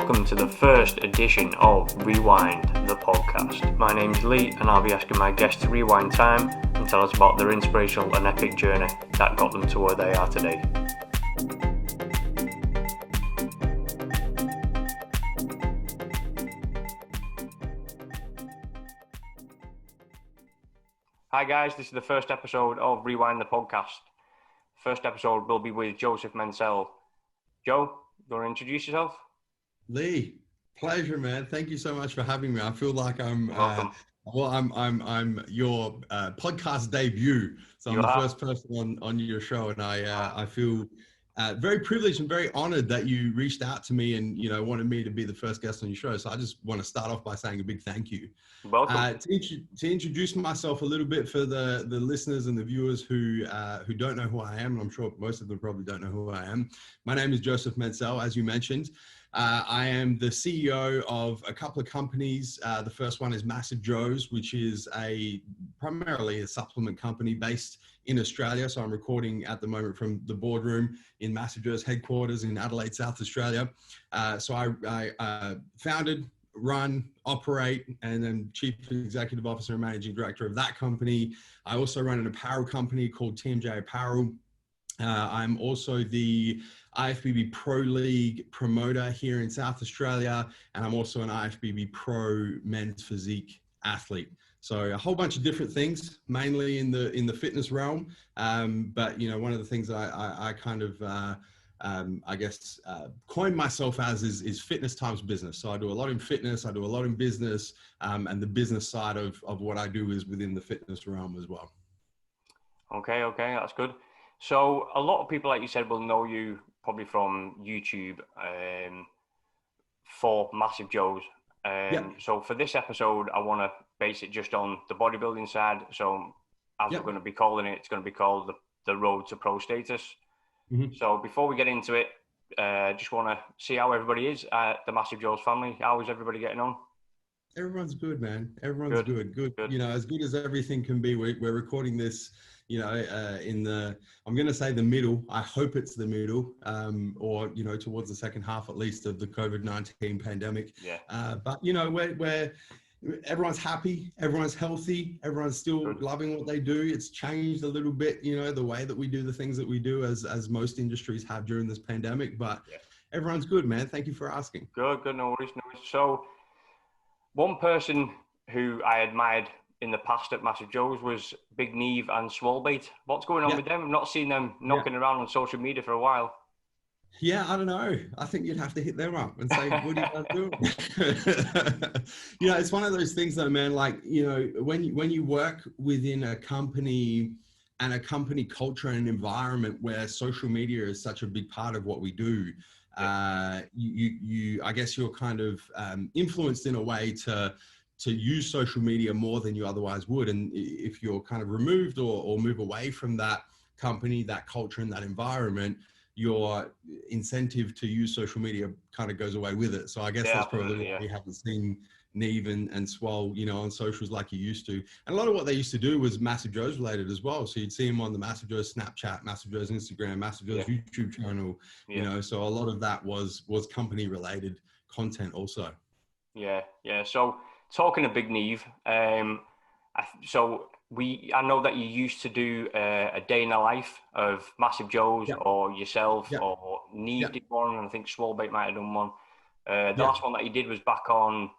welcome to the first edition of Rewind the podcast. My name's Lee and I'll be asking my guests to rewind time and tell us about their inspirational and epic journey that got them to where they are today. Hi guys, this is the first episode of Rewind the podcast. First episode will be with Joseph Mencel. Joe, you want to introduce yourself? Lee, pleasure, man. Thank you so much for having me. I feel like I'm your podcast debut, so I'm the first person on your show, and I feel very privileged and very honored that you reached out to me and wanted me to be the first guest on your show. So I just want to start off by saying a big thank you. Welcome. To introduce myself a little bit for the listeners and the viewers who don't know who I am, and I'm sure most of them probably don't know who I am. My name is Joseph Mencel, as you mentioned. I am the CEO of a couple of companies. The first one is MassiveJoes, which is primarily a supplement company based in Australia. So I'm recording at the moment from the boardroom in MassiveJoes headquarters in Adelaide, South Australia. So I founded, run, operate, and then chief executive officer and managing director of that company. I also run an apparel company called TMJ Apparel. I'm also the IFBB Pro League promoter here in South Australia, and I'm also an IFBB Pro men's physique athlete. So a whole bunch of different things, mainly in the fitness realm. But one of the things I kind of coined myself as is fitness times business. So I do a lot in fitness, I do a lot in business, and the business side of what I do is within the fitness realm as well. Okay, that's good. So a lot of people, like you said, will know you probably from YouTube for MassiveJoes. So for this episode, I want to base it just on the bodybuilding side. So as we're going to be calling it, it's going to be called the Road to Pro Status. Mm-hmm. So before we get into it, just want to see how everybody is at the MassiveJoes family. How is everybody getting on? Everyone's good, man. Everyone's good. As good as everything can be. We're recording this, I'm going to say the middle. I hope it's the middle, or towards the second half at least of the COVID-19 pandemic. Yeah. But we're everyone's happy, everyone's healthy, everyone's still loving what they do. It's changed a little bit, the way that we do the things that we do, as most industries have during this pandemic. But everyone's good, man. Thank you for asking. Good. No worries. So one person who I admired in the past at MassiveJoes was Big Neve and Swolbait. What's going on with them? I've not seen them knocking around on social media for a while. Yeah, I don't know. I think you'd have to hit them up and say, what are you guys doing? It's one of those things though, man, like, when you work within a company and a company culture and environment where social media is such a big part of what we do, I guess you're kind of influenced in a way to use social media more than you otherwise would. And if you're kind of removed or move away from that company, that culture and that environment, your incentive to use social media kind of goes away with it. So I guess that's probably why we haven't seen Neve and Swole, on socials like you used to. And a lot of what they used to do was MassiveJoes related as well. So you'd see them on the MassiveJoes Snapchat, MassiveJoes Instagram, MassiveJoes YouTube channel, so a lot of that was company related content also. Yeah. So talking of Big Neve, I know that you used to do a day in the life of MassiveJoes or yourself or Neve did one, and I think Swolbait might have done one. The last one that you did was back on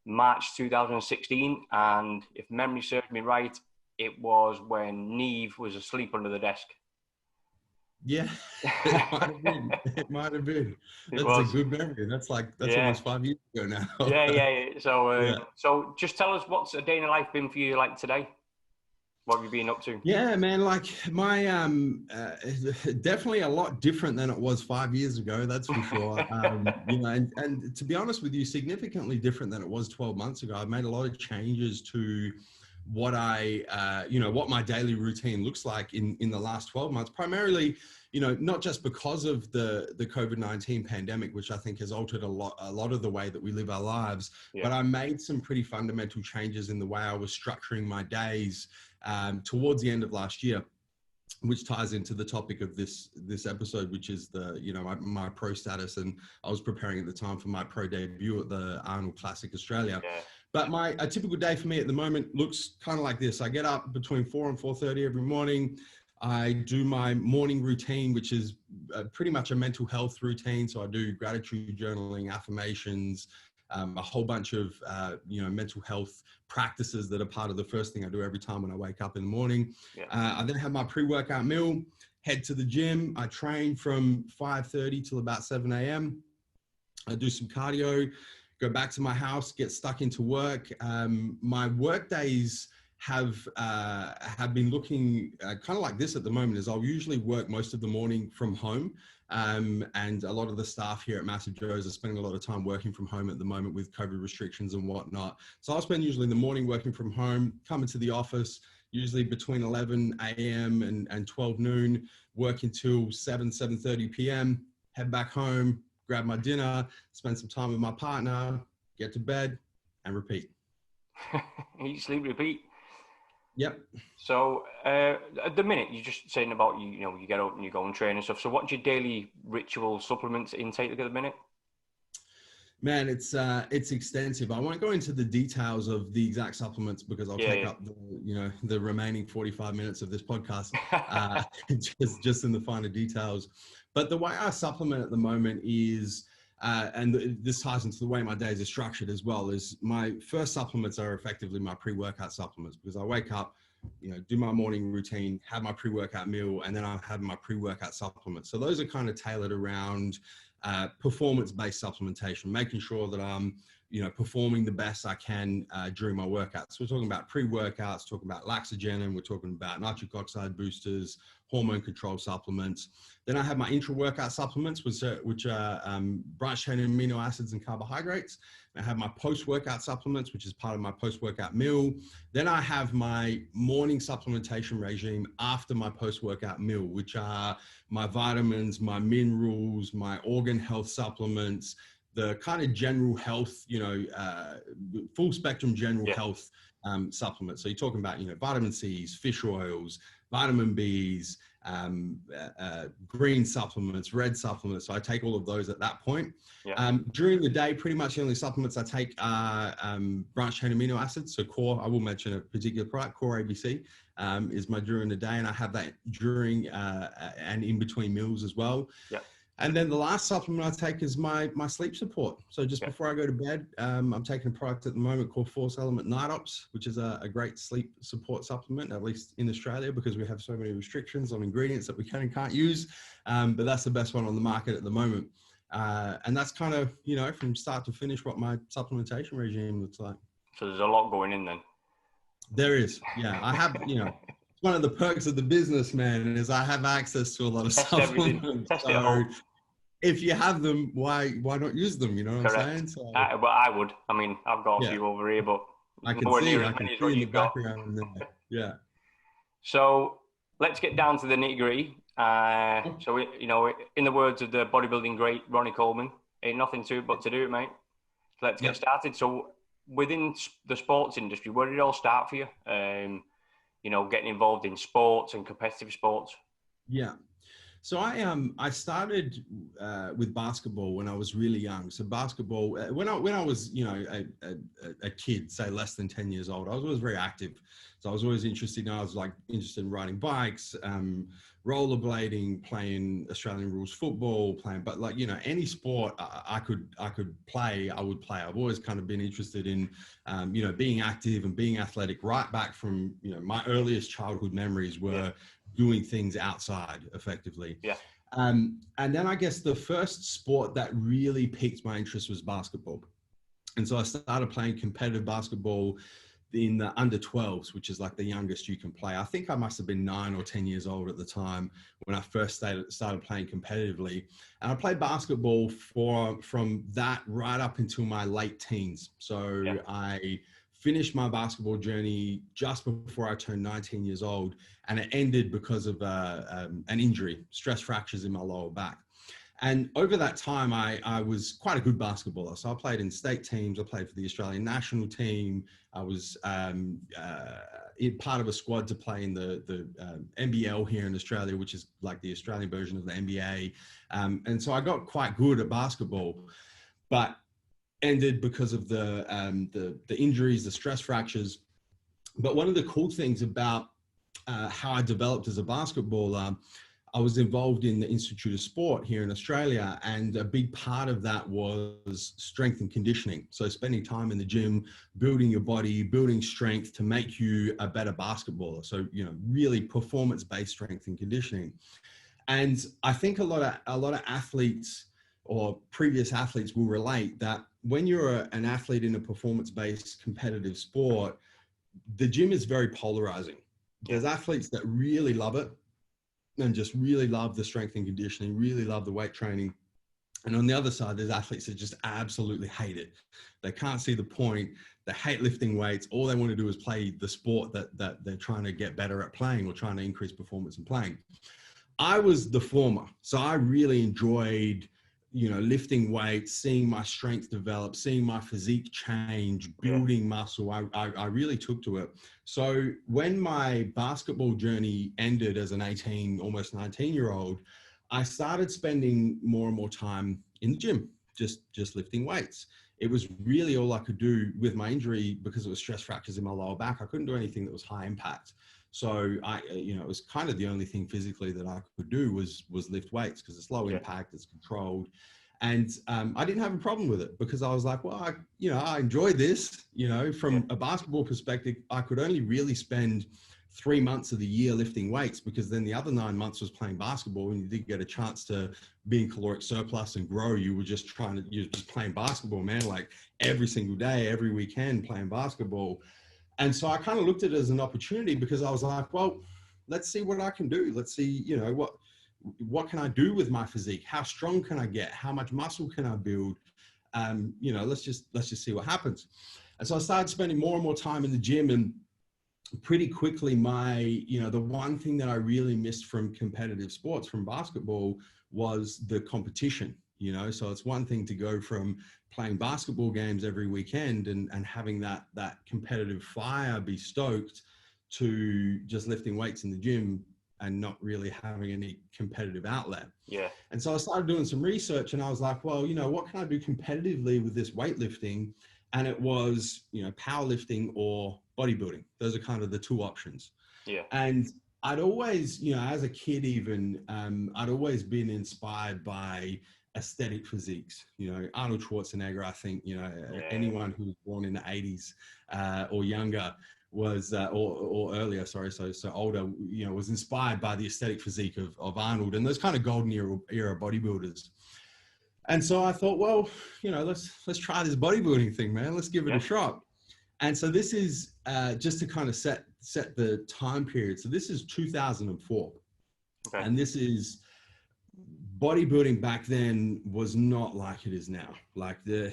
March 2016, and if memory serves me right, it was when Neve was asleep under the desk. Yeah, it might have been. That's a good memory. That's almost 5 years ago now. So just tell us, what's a day in the life been for you like today? What have you been up to? Yeah, man, like my, definitely a lot different than it was 5 years ago, that's for sure. And to be honest with you, significantly different than it was 12 months ago. I've made a lot of changes to what what my daily routine looks like in the last 12 months, primarily, not just because of the COVID-19 pandemic, which I think has altered a lot of the way that we live our lives, but I made some pretty fundamental changes in the way I was structuring my days towards the end of last year. which ties into the topic of this episode, which is the, you know, my pro status. And I was preparing at the time for my pro debut at the Arnold Classic Australia. Yeah. But a typical day for me at the moment looks kind of like this. I get up between 4 and 4:30 every morning. I do my morning routine, which is pretty much a mental health routine. So I do gratitude journaling, affirmations, a whole bunch of, you know, mental health practices that are part of the first thing I do every time when I wake up in the morning. Yeah. I then have my pre-workout meal, head to the gym. I train from 5:30 till about 7 a.m. I do some cardio, go back to my house, get stuck into work. My work days have been looking kind of like this at the moment. Is I'll usually work most of the morning from home. And a lot of the staff here at MassiveJoes are spending a lot of time working from home at the moment with COVID restrictions and whatnot. So I'll spend usually the morning working from home, come into the office, usually between 11 a.m. and 12 noon, work until 7:30 p.m., head back home, grab my dinner, spend some time with my partner, get to bed, and repeat. Eat, sleep, repeat. Yep. So at the minute, you're just saying about, you know, you get up and you go and train and stuff. So what's your daily ritual supplements intake at the minute? Man, it's extensive. I won't go into the details of the exact supplements because I'll take up the remaining 45 minutes of this podcast just in the finer details. But the way I supplement at the moment is, and this ties into the way my days are structured as well, is my first supplements are effectively my pre-workout supplements, because I wake up, you know, do my morning routine, have my pre-workout meal, and then I have my pre-workout supplements. So those are kind of tailored around performance-based supplementation, making sure that I'm, you know, performing the best I can during my workouts. So we're talking about pre-workouts, talking about laxogenin, we're talking about nitric oxide boosters, hormone control supplements. Then I have my intra-workout supplements, which are branched-chain amino acids and carbohydrates. I have my post-workout supplements, which is part of my post-workout meal. Then I have my morning supplementation regime after my post-workout meal, which are my vitamins, my minerals, my organ health supplements, the kind of general health, you know, full spectrum general health supplements. So you're talking about, you know, vitamin C's, fish oils, vitamin B's, green supplements, red supplements. So I take all of those at that point. Yeah. During the day, pretty much the only supplements I take are branched chain amino acids. So core, I will mention a particular product, core ABC, is my during the day. And I have that during and in between meals as well. Yeah. And then the last supplement I take is my sleep support. So just before I go to bed, I'm taking a product at the moment called Force Element Night Ops, which is a great sleep support supplement, at least in Australia, because we have so many restrictions on ingredients that we can and can't use. But that's the best one on the market at the moment. And that's kind of, you know, from start to finish what my supplementation regime looks like. So there's a lot going in then. There is, yeah. I have, you know, one of the perks of the business, man, is I have access to a lot of supplements. So if you have them, why not use them? You know what I'm saying? So, but I would. I mean, I've got a few over here, but I can see in the background there. Yeah. So let's get down to the nitty gritty. So we, you know, in the words of the bodybuilding great Ronnie Coleman, ain't nothing to it but to do it, mate. So let's get started. So within the sports industry, where did it all start for you? You know, getting involved in sports and competitive sports. Yeah. So I started with basketball when I was really young. So basketball, when I was, you know, a kid, say less than 10 years old, I was always very active. So I was always interested. I was like interested in riding bikes, rollerblading, playing Australian rules football, but like, you know, any sport I could play, I would play. I've always kind of been interested in, you know, being active and being athletic right back from, you know, my earliest childhood memories were doing things outside effectively. Yeah. And then I guess the first sport that really piqued my interest was basketball. And so I started playing competitive basketball in the under 12s, which is like the youngest you can play. I think I must have been 9 or 10 years old at the time when I first started playing competitively. And I played basketball from that right up until my late teens. So I finished my basketball journey just before I turned 19 years old, and it ended because of an injury, stress fractures in my lower back. And over that time, I was quite a good basketballer. So I played in state teams. I played for the Australian national team. I was part of a squad to play in the NBL here in Australia, which is like the Australian version of the NBA. And so I got quite good at basketball, but ended because of the injuries, the stress fractures. But one of the cool things about how I developed as a basketballer, I was involved in the Institute of Sport here in Australia, and a big part of that was strength and conditioning. So spending time in the gym, building your body, building strength to make you a better basketballer. So, you know, really performance-based strength and conditioning. And I think a lot of athletes or previous athletes will relate that when you're an athlete in a performance-based competitive sport, the gym is very polarizing. There's athletes that really love it and just really love the strength and conditioning, really love the weight training. And on the other side, there's athletes that just absolutely hate it. They can't see the point. They hate lifting weights. All they want to do is play the sport that they're trying to get better at playing or trying to increase performance in playing. I was the former. So I really enjoyed, you know, lifting weights, seeing my strength develop, seeing my physique change, building muscle. I really took to it. So when my basketball journey ended as an 18, almost 19-year-old, I started spending more and more time in the gym, just lifting weights. It was really all I could do with my injury because it was stress fractures in my lower back. I couldn't do anything that was high impact. So it was kind of the only thing physically that I could do was lift weights because it's low impact, it's controlled. And I didn't have a problem with it because I was like, well, I enjoy this, from a basketball perspective. I could only really spend 3 months of the year lifting weights because then the other 9 months was playing basketball and you didn't get a chance to be in caloric surplus and grow. You're just playing basketball, man, like every single day, every weekend playing basketball. And so I kind of looked at it as an opportunity because I was like, well, let's see what I can do. Let's see, what can I do with my physique? How strong can I get? How much muscle can I build? Let's just see what happens. And so I started spending more and more time in the gym, and pretty quickly the one thing that I really missed from competitive sports, from basketball, was the competition. So it's one thing to go from playing basketball games every weekend and having that competitive fire be stoked to just lifting weights in the gym and not really having any competitive outlet. Yeah. And so I started doing some research and I was like, well, what can I do competitively with this weightlifting? And it was, powerlifting or bodybuilding. Those are kind of the two options. Yeah. And I'd always, as a kid even, I'd always been inspired by aesthetic physiques. Arnold Schwarzenegger, I think, anyone who was born in the 80s or younger was, or earlier, sorry, so older, was inspired by the aesthetic physique of Arnold and those kind of golden era bodybuilders. And so I thought, well, let's try this bodybuilding thing, man. Let's give it a shot. And so this is just to kind of set the time period. So this is 2004. Okay. And this is bodybuilding back then was not like it is now. Like the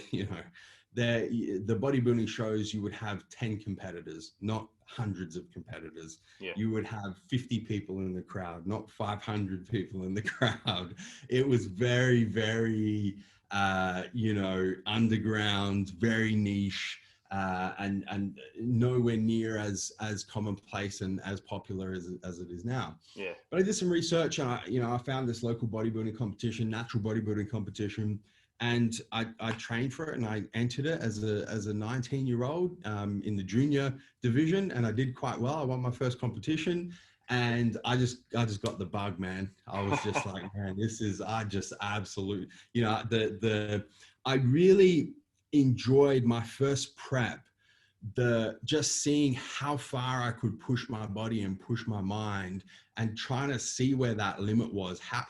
bodybuilding shows, you would have 10 competitors, not hundreds of competitors. Yeah. You would have 50 people in the crowd, not 500 people in the crowd. It was very, very, underground, very niche, and nowhere near as commonplace and as popular as it is now. Yeah. But I did some research and I found this local bodybuilding competition, natural bodybuilding competition. And I trained for it and I entered it as a 19-year-old in the junior division, and I did quite well. I won my first competition and I just got the bug, man. I was just like, man, I really enjoyed my first prep, just seeing how far I could push my body and push my mind and trying to see where that limit was. How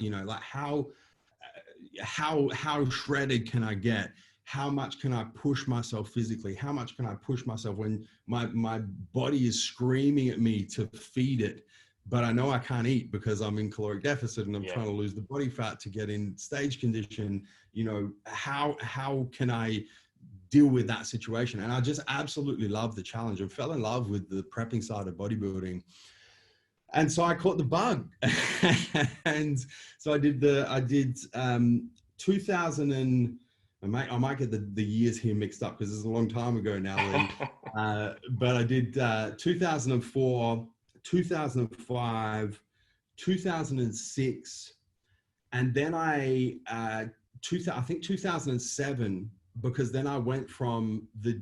shredded can I get? How much can I push myself physically? How much can I push myself when my body is screaming at me to feed it, but I know I can't eat because I'm in caloric deficit and I'm trying to lose the body fat to get in stage condition. How can I deal with that situation? And I just absolutely loved the challenge and fell in love with the prepping side of bodybuilding. And so I caught the bug. And so I did 2000 and I might get the years here mixed up because it's a long time ago now, Lee. But I did 2004, 2005, 2006, and then I think 2007, because then I went from the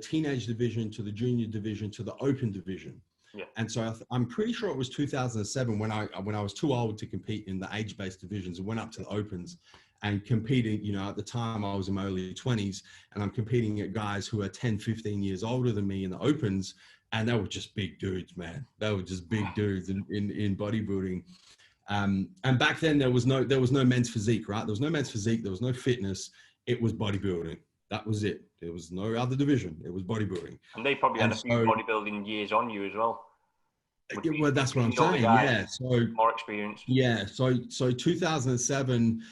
teenage division to the junior division to the open division. Yeah. And so I'm pretty sure it was 2007 when I was too old to compete in the age-based divisions and went up to the opens and competing. You know, at the time I was in my early 20s and I'm competing at guys who are 10, 15 years older than me in the opens. And they were just big dudes, man. They were just big dudes in bodybuilding. And back then there was no men's physique, right? There was no men's physique. There was no fitness. It was bodybuilding. That was it. There was no other division. It was bodybuilding. And they probably had a few bodybuilding years on you as well. Well, that's what I'm saying. Yeah. So more experience. Yeah. So 2007,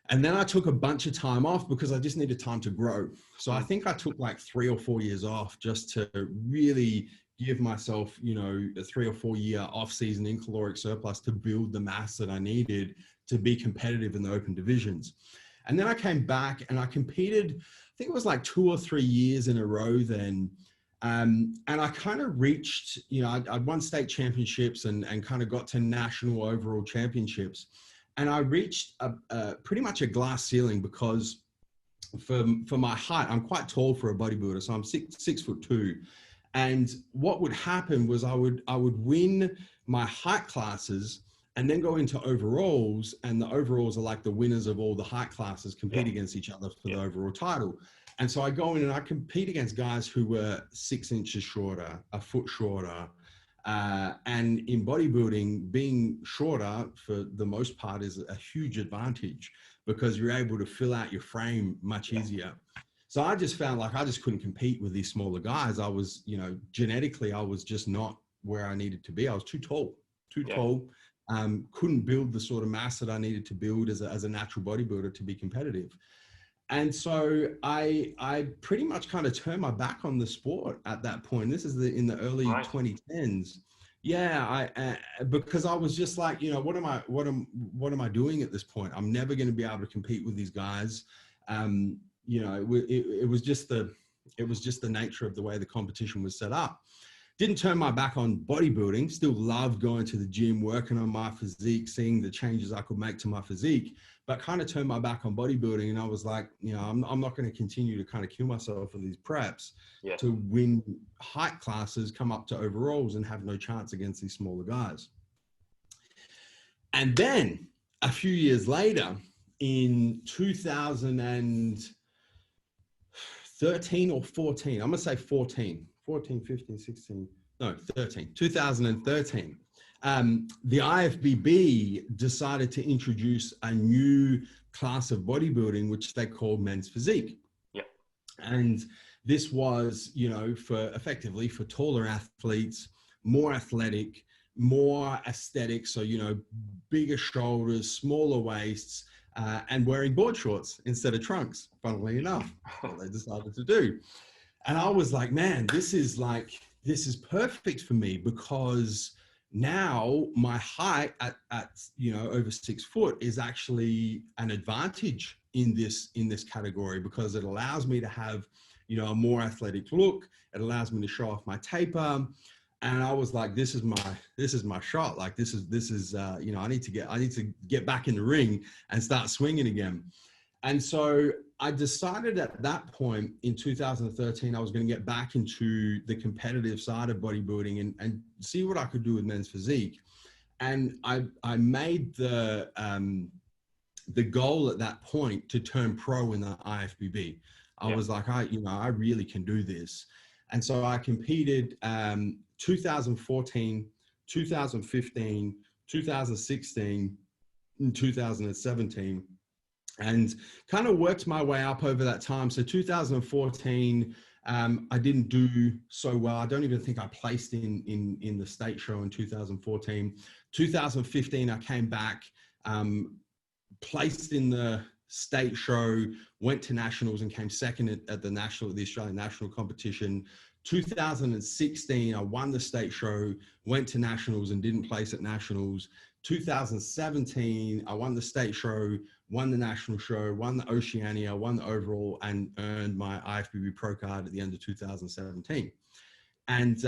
and then I took a bunch of time off because I just needed time to grow. So I think I took like 3 or 4 years off just to really give myself, you know, a 3 or 4 year off season in caloric surplus to build the mass that I needed to be competitive in the open divisions. And then I came back and I competed, I think it was like 2 or 3 years in a row then. And I kind of reached, you know, I'd won state championships and kind of got to national overall championships. And I reached pretty much a glass ceiling because for my height, I'm quite tall for a bodybuilder. So I'm 6'2". And what would happen was I would win my height classes and then go into overalls, and the overalls are like the winners of all the height classes compete against each other for the overall title. And so I go in and I compete against guys who were 6 inches shorter, a foot shorter. And in bodybuilding, being shorter for the most part is a huge advantage because you're able to fill out your frame much easier. So I just found like I just couldn't compete with these smaller guys. I was, you know, genetically, I was just not where I needed to be. I was too tall. Couldn't build the sort of mass that I needed to build as a natural bodybuilder to be competitive. And so I pretty much kind of turned my back on the sport at that point. This is in the early 2010s. Yeah, because I was just like, you know, what am I doing at this point? I'm never going to be able to compete with these guys. You know, it was just the nature of the way the competition was set up. Didn't turn my back on bodybuilding, still loved going to the gym, working on my physique, seeing the changes I could make to my physique, but kind of turned my back on bodybuilding. And I was like, you know, I'm not going to continue to kind of kill myself for these preps to win height classes, come up to overalls and have no chance against these smaller guys. And then a few years later, in 2013 or 14, I'm going to say 14, 15, 16, no, 13, 2013. The IFBB decided to introduce a new class of bodybuilding, which they called men's physique. Yep. And this was, you know, effectively for taller athletes, more athletic, more aesthetic. So, you know, bigger shoulders, smaller waists, and wearing board shorts instead of trunks, funnily enough, what they decided to do. And I was like, man, this is perfect for me because now my height at you know, over 6 foot is actually an advantage in this category because it allows me to have, you know, a more athletic look. It allows me to show off my taper. And I was like, this is my shot. Like this is you know, I need to get back in the ring and start swinging again. And so I decided at that point in 2013, I was going to get back into the competitive side of bodybuilding and see what I could do with men's physique. And I made the goal at that point to turn pro in the IFBB. I was like, I really can do this. And so I competed 2014, 2015, 2016, and 2017. And kind of worked my way up over that time. So 2014, I didn't do so well. I don't even think I placed in the state show in 2014. 2015, I came back, placed in the state show, went to nationals and came second at the Australian national competition. 2016, I won the state show, went to nationals and didn't place at nationals. 2017, I won the state show, won the national show, won the Oceania, won the overall, and earned my IFBB pro card at the end of 2017. And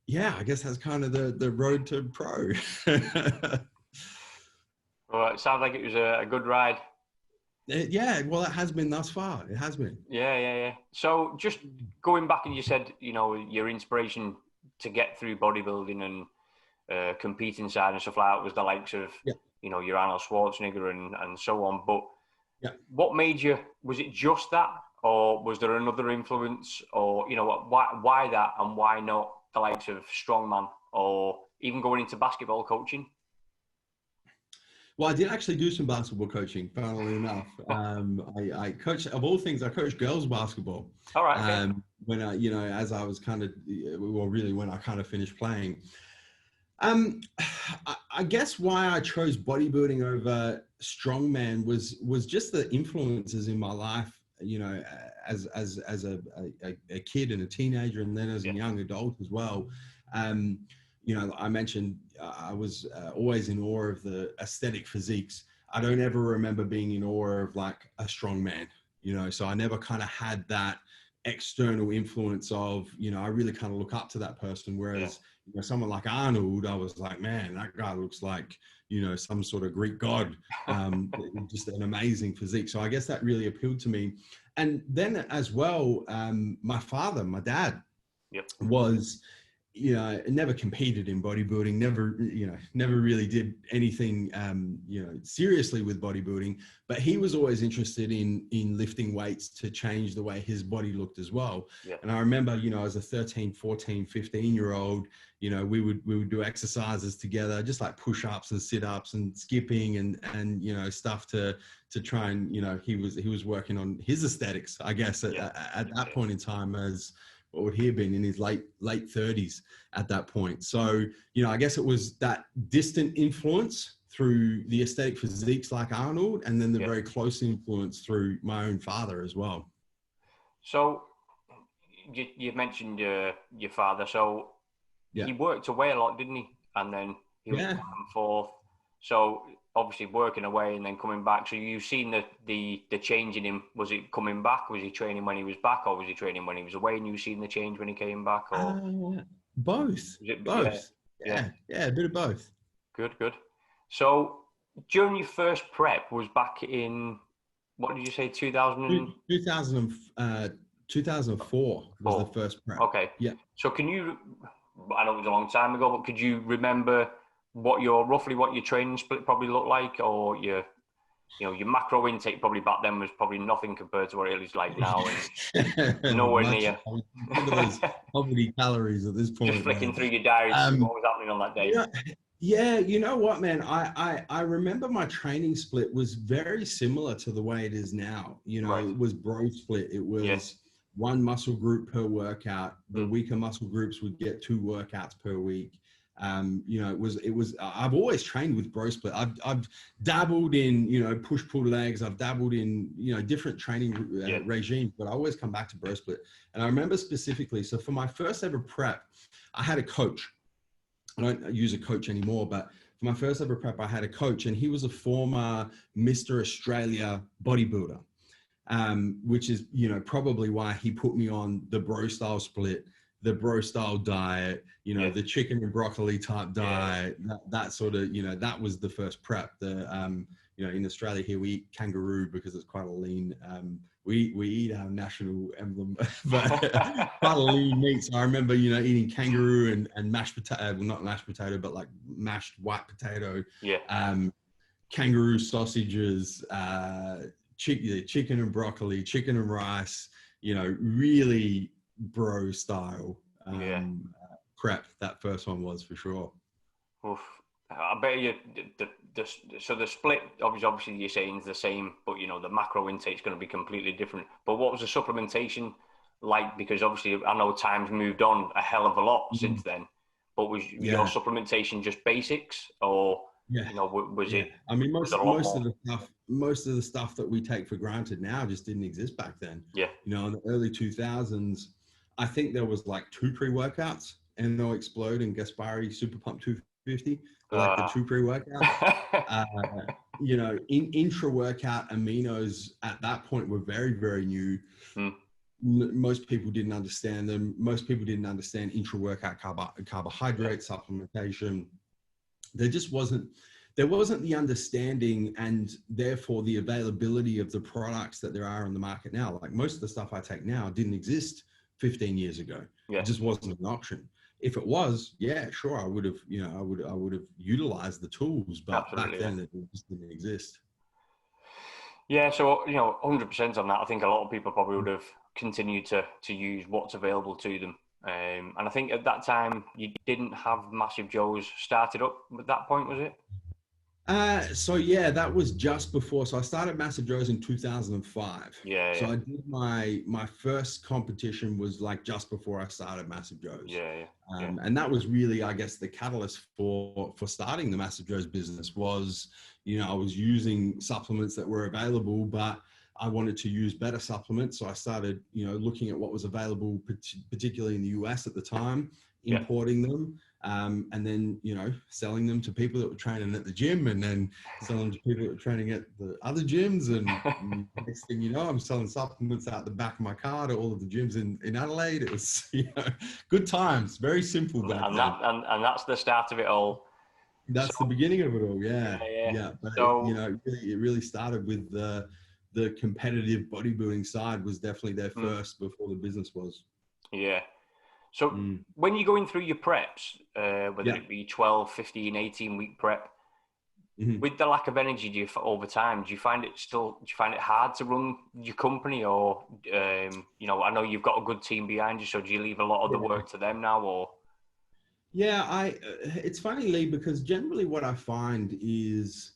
yeah, I guess that's kind of the road to pro. Well, it sounds like it was a good ride. Yeah, well, it has been thus far. It has been. Yeah. So just going back, and you said, you know, your inspiration to get through bodybuilding and competing side and stuff like that was the likes of, you know, your Arnold Schwarzenegger and so on. But what made you, was it just that? Or was there another influence? Or, you know, why that and why not the likes of strongman or even going into basketball coaching? Well, I did actually do some basketball coaching, funnily enough. I coached, of all things, I coached girls basketball. All right. Okay. When I, you know, as I was kind of, well, really when I kind of finished playing. I guess why I chose bodybuilding over strongman was just the influences in my life, you know, as a kid and a teenager, and then as a young adult as well. You know, I mentioned I was always in awe of the aesthetic physiques. I don't ever remember being in awe of like a strong man, you know, so I never kind of had that external influence of, you know, I really kind of look up to that person. Whereas, you know, someone like Arnold, I was like, man, that guy looks like, you know, some sort of Greek god, just an amazing physique. So I guess that really appealed to me. And then as well, my father, my dad was, you know, never competed in bodybuilding, never really did anything, you know, seriously with bodybuilding, but he was always interested in lifting weights to change the way his body looked as well. And I remember, you know, as a 13, 14, 15-year-old, you know, we would do exercises together, just like push-ups and sit-ups and skipping and, you know, stuff to try and, you know, he was working on his aesthetics, I guess, at that point in time, as what would he have been in his late 30s at that point. So, you know, I guess it was that distant influence through the aesthetic physiques like Arnold, and then the very close influence through my own father as well. So you mentioned your father. So he worked away a lot, didn't he? And then he was back and forth. So obviously working away and then coming back. So you've seen the change in him. Was it coming back? Was he training when he was back, or was he training when he was away and you've seen the change when he came back? Or both. Both. Yeah, a bit of both. Good. So during your first prep was back in, what did you say, 2004 was the first prep. Okay. Yeah. So can you, I know it was a long time ago, but could you remember roughly what your training split probably looked like, or your macro intake probably back then was probably nothing compared to what it is like now, and nowhere near. How many calories at this point? Just flicking through your diary to see what was happening on that day. Yeah, you know what, man? I remember my training split was very similar to the way it is now. You know, it was bro split. It was one muscle group per workout. The weaker muscle groups would get 2 workouts per week. You know, it was, I've always trained with bro split. I've dabbled in, you know, push-pull legs. I've dabbled in, you know, different training regimes, but I always come back to bro split. And I remember specifically, so for my first ever prep, I had a coach. I don't use a coach anymore, but for my first ever prep, I had a coach, and he was a former Mr. Australia bodybuilder, which is, you know, probably why he put me on the bro style split, the bro style diet, you know, the chicken and broccoli type diet, that sort of, you know, that was the first prep. You know, in Australia here, we eat kangaroo because it's quite a lean, we eat our national emblem, but quite a lean meat. So I remember, you know, eating kangaroo and mashed potato, well, not mashed potato, but like mashed white potato, kangaroo sausages, chicken and broccoli, chicken and rice, you know, really bro style prep. That first one was for sure. Oof. I bet you so the split obviously you're saying is the same, but you know the macro intake is going to be completely different. But what was the supplementation like? Because obviously I know time's moved on a hell of a lot since then. But was your supplementation just basics, or you know, was it? I mean, most of the stuff that we take for granted now just didn't exist back then. Yeah. You know, in the early 2000s, I think there was like 2 pre-workouts, NO Explode and Gaspari Super Pump 250, like the 2 pre-workouts. you know, intra-workout aminos at that point were very, very new. Most people didn't understand them. Most people didn't understand intra-workout carbohydrate supplementation. There wasn't the understanding and therefore the availability of the products that there are on the market now. Like most of the stuff I take now didn't exist 15 years ago. Yeah. It just wasn't an option. If it was, yeah, sure, I would have, you know, I would have utilized the tools, but Absolutely, back then it just didn't exist. Yeah, so, you know, 100% on that. I think a lot of people probably would have continued to use what's available to them. And I think at that time, you didn't have MassiveJoes started up at that point, was it? So yeah, that was just before. So I started MassiveJoes in 2005. Yeah, So yeah. I did my first competition was like just before I started MassiveJoes. Yeah, yeah. And that was really, I guess, the catalyst for starting the MassiveJoes business was, you know, I was using supplements that were available, but I wanted to use better supplements. So I started, you know, looking at what was available, particularly in the US at the time, importing them. And then, you know, selling them to people that were training at the gym, and then selling them to people that were training at the other gyms. And next thing you know, I'm selling supplements out the back of my car to all of the gyms in Adelaide. It was, you know, good times, very simple back then. And that's the start of it all. That's the beginning of it all. Yeah. But So, you know, it really started with the competitive bodybuilding side was definitely there first before the business was. Yeah. So when you're going through your preps, whether it be 12, 15, 18-week prep, with the lack of energy over time, do you find it hard to run your company, or, you know, I know you've got a good team behind you, so do you leave a lot of the work to them now, or? Yeah, it's funny, Lee, because generally what I find is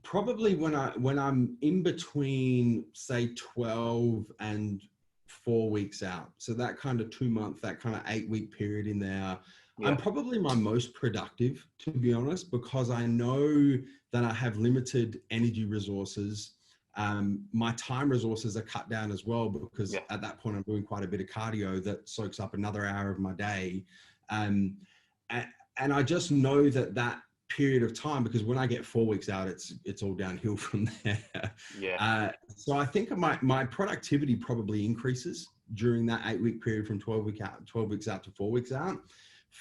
probably when I'm in between, say, 12 and 4 weeks out. So that kind of 2 month, that kind of 8-week period in there, I'm probably my most productive, to be honest, because I know that I have limited energy resources. My time resources are cut down as well, because at that point I'm doing quite a bit of cardio that soaks up another hour of my day. And I just know that period of time, because when I get 4 weeks out, it's all downhill from there. So I think my productivity probably increases during that 8-week period from 12 weeks out to 4 weeks out.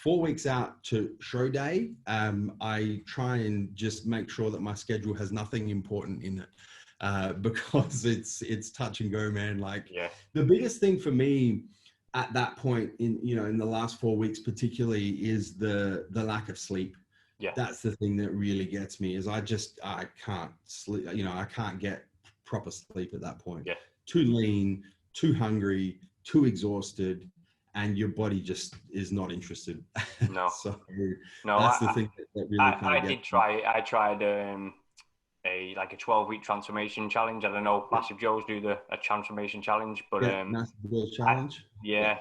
4 weeks out to show day, I try and just make sure that my schedule has nothing important in it, because it's touch and go, man. Like the biggest thing for me at that point in the last 4 weeks particularly is the lack of sleep. That's the thing that really gets me, is I can't sleep. You know, I can't get proper sleep at that point. Too lean, too hungry, too exhausted, and your body just is not interested. No. So that's the thing that really I tried a 12-week transformation challenge. I don't know, MassiveJoes do a transformation challenge, but MassiveJoes challenge.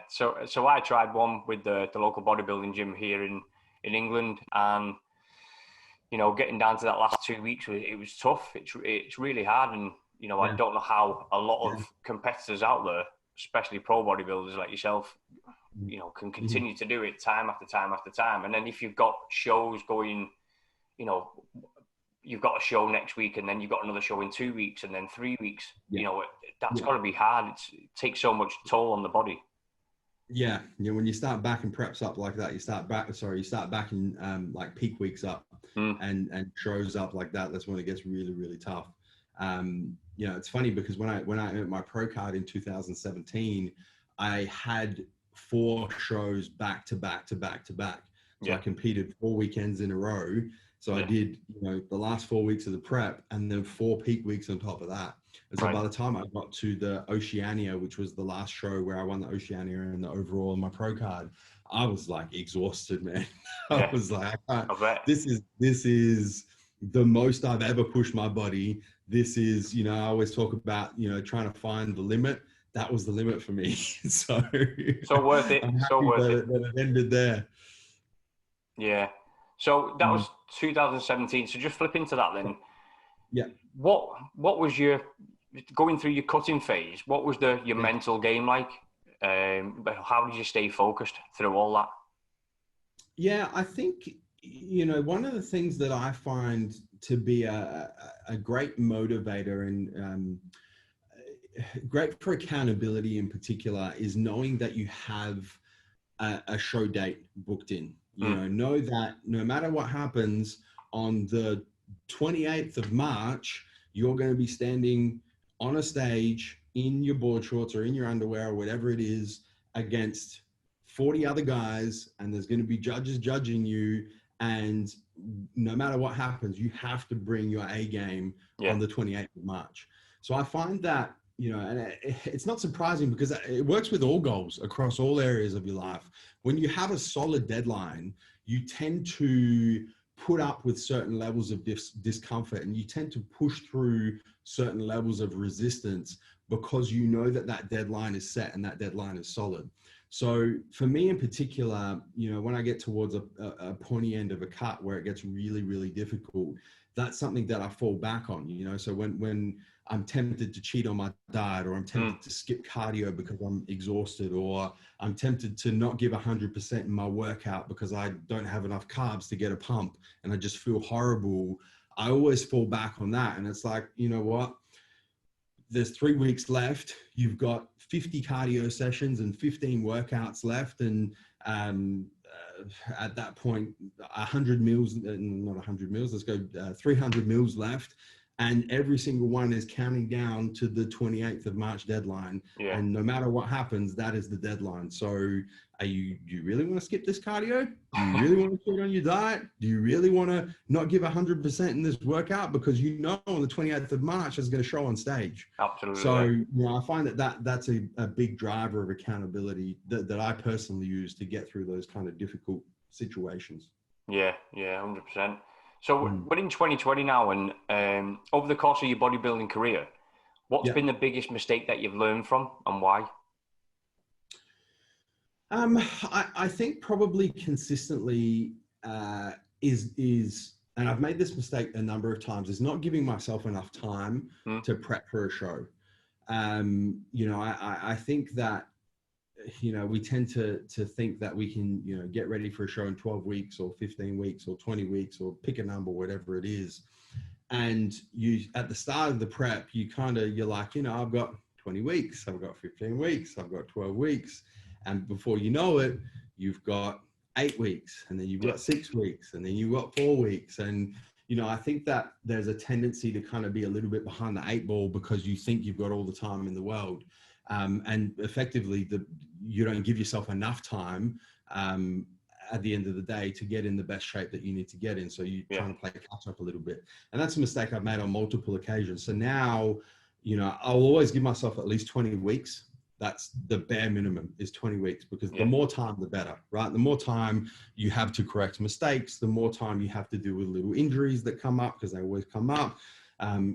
So I tried one with the local bodybuilding gym here in England, and you know, getting down to that last 2 weeks, it was tough. It's really hard, and you know, I don't know how a lot of competitors out there, especially pro bodybuilders like yourself, you know, can continue to do it time after time after time. And then if you've got shows going, you know, you've got a show next week, and then you've got another show in 2 weeks, and then 3 weeks. You know, that's got to be hard. It takes so much toll on the body. Yeah, when you start backing preps up like that, you start backing like peak weeks up and shows up like that. That's when it gets really, really tough. You know, it's funny because when I earned my pro card in 2017, I had 4 shows back to back to back to back. So I competed 4 weekends in a row. So I did, you know, the last 4 weeks of the prep and then 4 peak weeks on top of that. And so by the time I got to the Oceania, which was the last show where I won the Oceania and the overall on my pro card, I was like exhausted, man. I was like, this is the most I've ever pushed my body. This is, you know, I always talk about, you know, trying to find the limit. That was the limit for me. So worth it. So worth it. That it ended there. Yeah. So that was 2017. So just flip into that then. Yeah. What was your, going through your cutting phase, what was your mental game like? How did you stay focused through all that? Yeah, I think you know, one of the things that I find to be a great motivator and great for accountability in particular is knowing that you have a show date booked in. You know that no matter what happens on the 28th of March, you're going to be standing on a stage in your board shorts or in your underwear or whatever it is against 40 other guys, and there's going to be judges judging you. And no matter what happens, you have to bring your A game on the 28th of March. So I find that, you know, and it's not surprising because it works with all goals across all areas of your life. When you have a solid deadline, you tend to put up with certain levels of discomfort, and you tend to push through certain levels of resistance because you know that that deadline is set and that deadline is solid. So for me in particular, you know, when I get towards a pointy end of a cut where it gets really, really difficult, that's something that I fall back on, you know. So when I'm tempted to cheat on my diet, or I'm tempted to skip cardio because I'm exhausted, or I'm tempted to not give 100% in my workout because I don't have enough carbs to get a pump and I just feel horrible, I always fall back on that. And it's like, you know what? There's 3 weeks left. You've got 50 cardio sessions and 15 workouts left. And at that point, 100 meals, not 100 meals, let's go 300 meals left. And every single one is counting down to the 28th of March deadline. And no matter what happens, that is the deadline. So do you really want to skip this cardio? Do you really want to cheat on your diet? Do you really want to not give 100% in this workout? Because you know on the 28th of March it's going to show on stage. Absolutely. So you know, I find that's a big driver of accountability that I personally use to get through those kind of difficult situations. Yeah, 100%. So we're in 2020 now, and over the course of your bodybuilding career, what's been the biggest mistake that you've learned from, and why? I think probably consistently is, and I've made this mistake a number of times, is not giving myself enough time to prep for a show. You know, I think that, you know, we tend to think that we can, you know, get ready for a show in 12 weeks or 15 weeks or 20 weeks or pick a number, whatever it is. And you, at the start of the prep, you're like, you know, I've got 20 weeks, I've got 15 weeks, I've got 12 weeks. And before you know it, you've got 8 weeks, and then you've got 6 weeks, and then you've got 4 weeks. And, you know, I think that there's a tendency to kind of be a little bit behind the 8 ball because you think you've got all the time in the world. And effectively, you don't give yourself enough time at the end of the day to get in the best shape that you need to get in. So you're trying to play catch up a little bit. And that's a mistake I've made on multiple occasions. So now, you know, I'll always give myself at least 20 weeks. That's the bare minimum, is 20 weeks, because the more time, the better, right? The more time you have to correct mistakes, the more time you have to deal with little injuries that come up, because they always come up.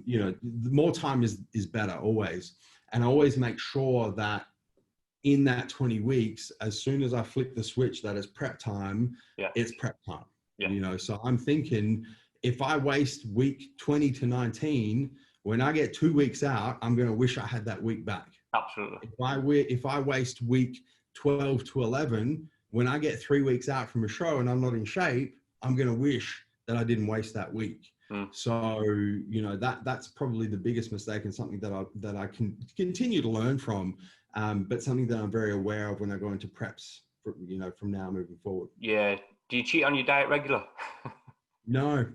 You know, the more time is better always. And I always make sure that in that 20 weeks, as soon as I flick the switch that is prep time, it's prep time. You know, so I'm thinking, if I waste week 20 to 19, when I get 2 weeks out, I'm going to wish I had that week back. Absolutely. If I waste week 12 to 11, when I get 3 weeks out from a show and I'm not in shape, I'm going to wish that I didn't waste that week. So, you know, that's probably the biggest mistake, and something that I can continue to learn from, but something that I'm very aware of when I go into preps, you know, from now moving forward. Yeah. Do you cheat on your diet regular? No.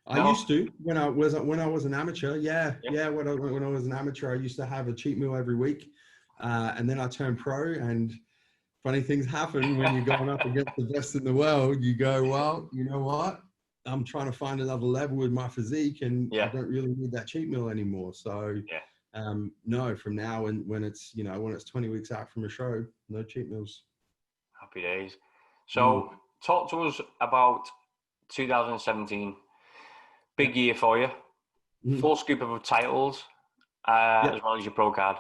I used to when I was an amateur. When I was an amateur, I used to have a cheat meal every week, and then I turned pro. And funny things happen when you're going up against the best in the world. You go, well, you know what? I'm trying to find another level with my physique, and I don't really need that cheat meal anymore. So, no, from now, when it's 20 weeks out from a show, no cheat meals. Happy days. So, talk to us about 2017. Big year for you. Full scoop of titles, as well as your pro card.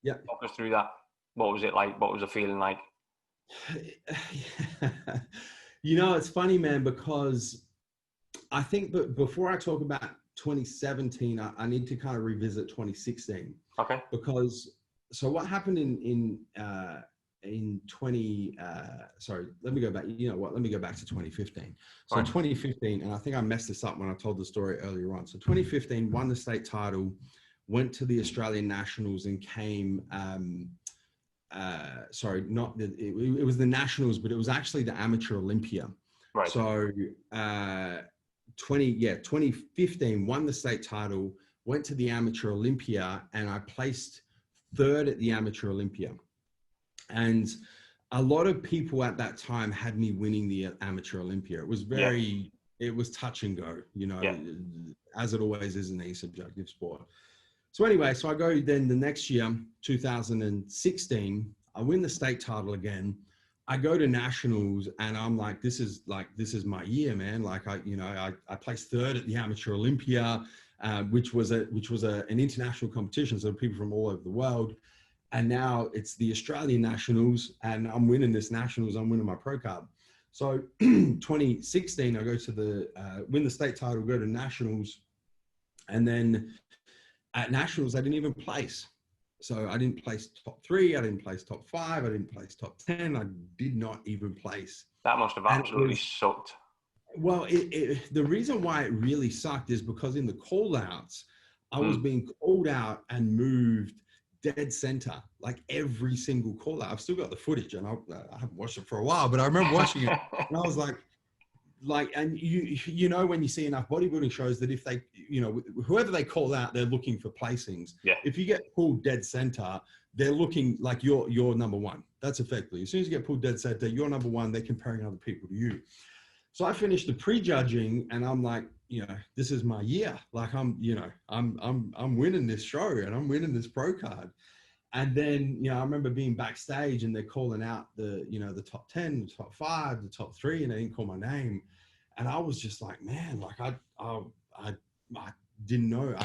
Talk us through that. What was it like? What was the feeling like? You know, it's funny, man, because I think before I talk about 2017, I need to kind of revisit 2016. Okay. Because, so what happened in in 20, sorry, let me go back. You know what? Let me go back to 2015. So Right. 2015, and I think I messed this up when I told the story earlier on. So 2015, won the state title, went to the Australian Nationals and came, sorry, not the, it was the Nationals, but it was actually the Amateur Olympia. Right. So 2015, won the state title, went to the Amateur Olympia, and I placed third at the Amateur Olympia. And a lot of people at that time had me winning the Amateur Olympia. It was very, it was touch and go, you know, as it always is in any subjective sport. So anyway, so I go then the next year, 2016, I win the state title again. I go to nationals and I'm like, this is my year, man. Like I placed third at the Amateur Olympia, which was an international competition. So people from all over the world. And now it's the Australian Nationals and I'm winning this nationals. I'm winning my pro card. So 2016, I go to the, win the state title, go to nationals. And then at nationals, I didn't even place. So I didn't place top 3. I didn't place top 5. I didn't place top 10. I did not even place. That must have absolutely sucked. Well, the reason why it really sucked is because in the call outs, I was being called out and moved dead center, like every single call out. I've still got the footage and I haven't watched it for a while, but I remember watching it and I was like, and you know, when you see enough bodybuilding shows that if they, you know, whoever they call out, they're looking for placings. Yeah. If you get pulled dead center, they're looking like you're number one. That's effectively, as soon as you get pulled dead center, you're number one, they're comparing other people to you. So I finished the pre-judging and I'm like, you know, this is my year. Like I'm winning this show and I'm winning this pro card. And then, you know, I remember being backstage and they're calling out the, you know, the top 10, the top 5, the top 3, and they didn't call my name. And I was just like, man, like I didn't know,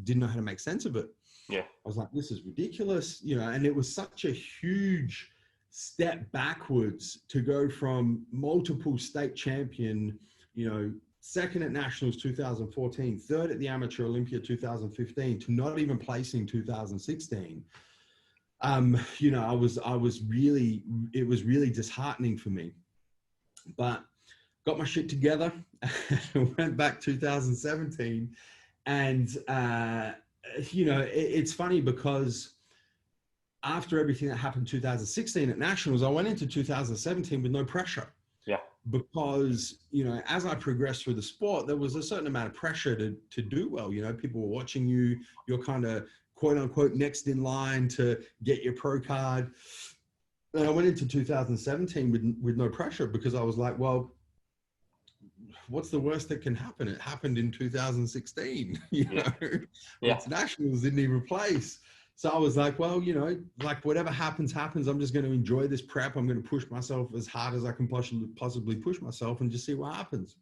didn't know how to make sense of it. Yeah. I was like, this is ridiculous, you know, and it was such a huge step backwards to go from multiple state champion, you know, second at nationals 2014, third at the Amateur Olympia 2015, to not even placing 2016. You know, it was really disheartening for me, but got my shit together and went back 2017. And, you know, it's funny because after everything that happened in 2016 at nationals, I went into 2017 with no pressure. Yeah. Because, you know, as I progressed through the sport, there was a certain amount of pressure to do well. You know, people were watching you, you're kind of quote unquote next in line to get your pro card. And I went into 2017 with no pressure because I was like, well, what's the worst that can happen? It happened in 2016, you know, it's nationals, didn't even place. So I was like, well, you know, like whatever happens, happens. I'm just going to enjoy this prep. I'm going to push myself as hard as I can possibly push myself and just see what happens.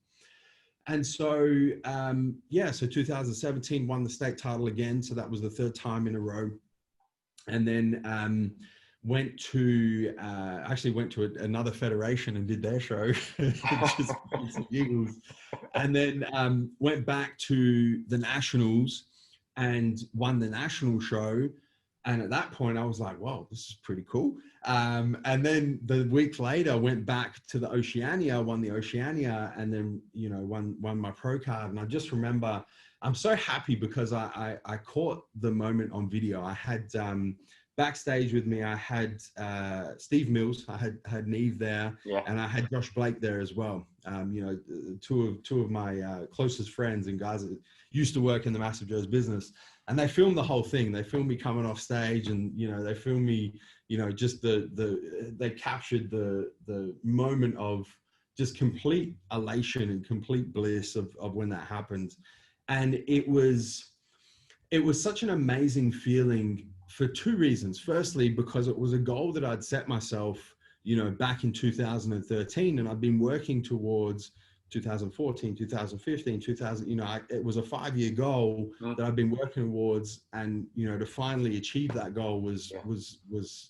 And so, so 2017 won the state title again. So that was the 3rd time in a row. And then went to another federation and did their show, just some giggles. And then went back to the nationals and won the national show. And at that point, I was like, "Whoa, this is pretty cool." And then the week later, went back to the Oceania, won the Oceania, and then, you know, won my pro card. And I just remember, I'm so happy because I caught the moment on video. I had backstage with me, I had Steve Mills, I had Neve there, and I had Josh Blake there as well. You know, two of my closest friends and guys that used to work in the MassiveJoes business. And they filmed the whole thing. They filmed me coming off stage, and, you know, they filmed me, you know, just they captured the moment of just complete elation and complete bliss of when that happened. And it was such an amazing feeling for 2 reasons. Firstly, because it was a goal that I'd set myself, you know, back in 2013, and I've been working towards 2014, 2015, 2000, you know, it was a 5-year goal that I've been working towards, and, you know, to finally achieve that goal was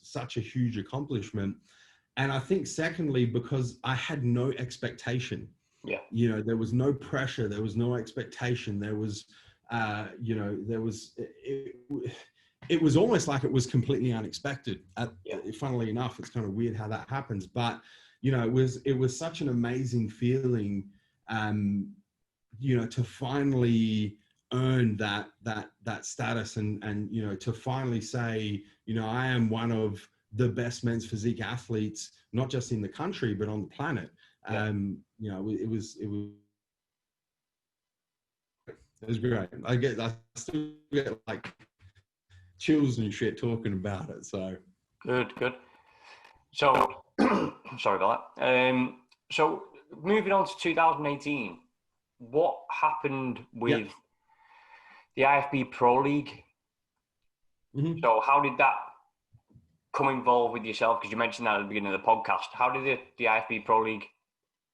such a huge accomplishment. And I think secondly, because I had no expectation, you know, there was no pressure, there was no expectation. There was, you know, it was almost like it was completely unexpected. Yeah. Funnily enough, it's kind of weird how that happens, but you know, it was such an amazing feeling, you know, to finally earn that status, and you know, to finally say, you know, I am one of the best men's physique athletes, not just in the country but on the planet. Yeah. You know, it was great. I still get like chills and shit talking about it. So Good. So, sorry about that. So moving on to 2018, what happened yeah. with the IFB Pro League? Mm-hmm. So how did that come involved with yourself? Because you mentioned that at the beginning of the podcast. How did the IFB Pro League,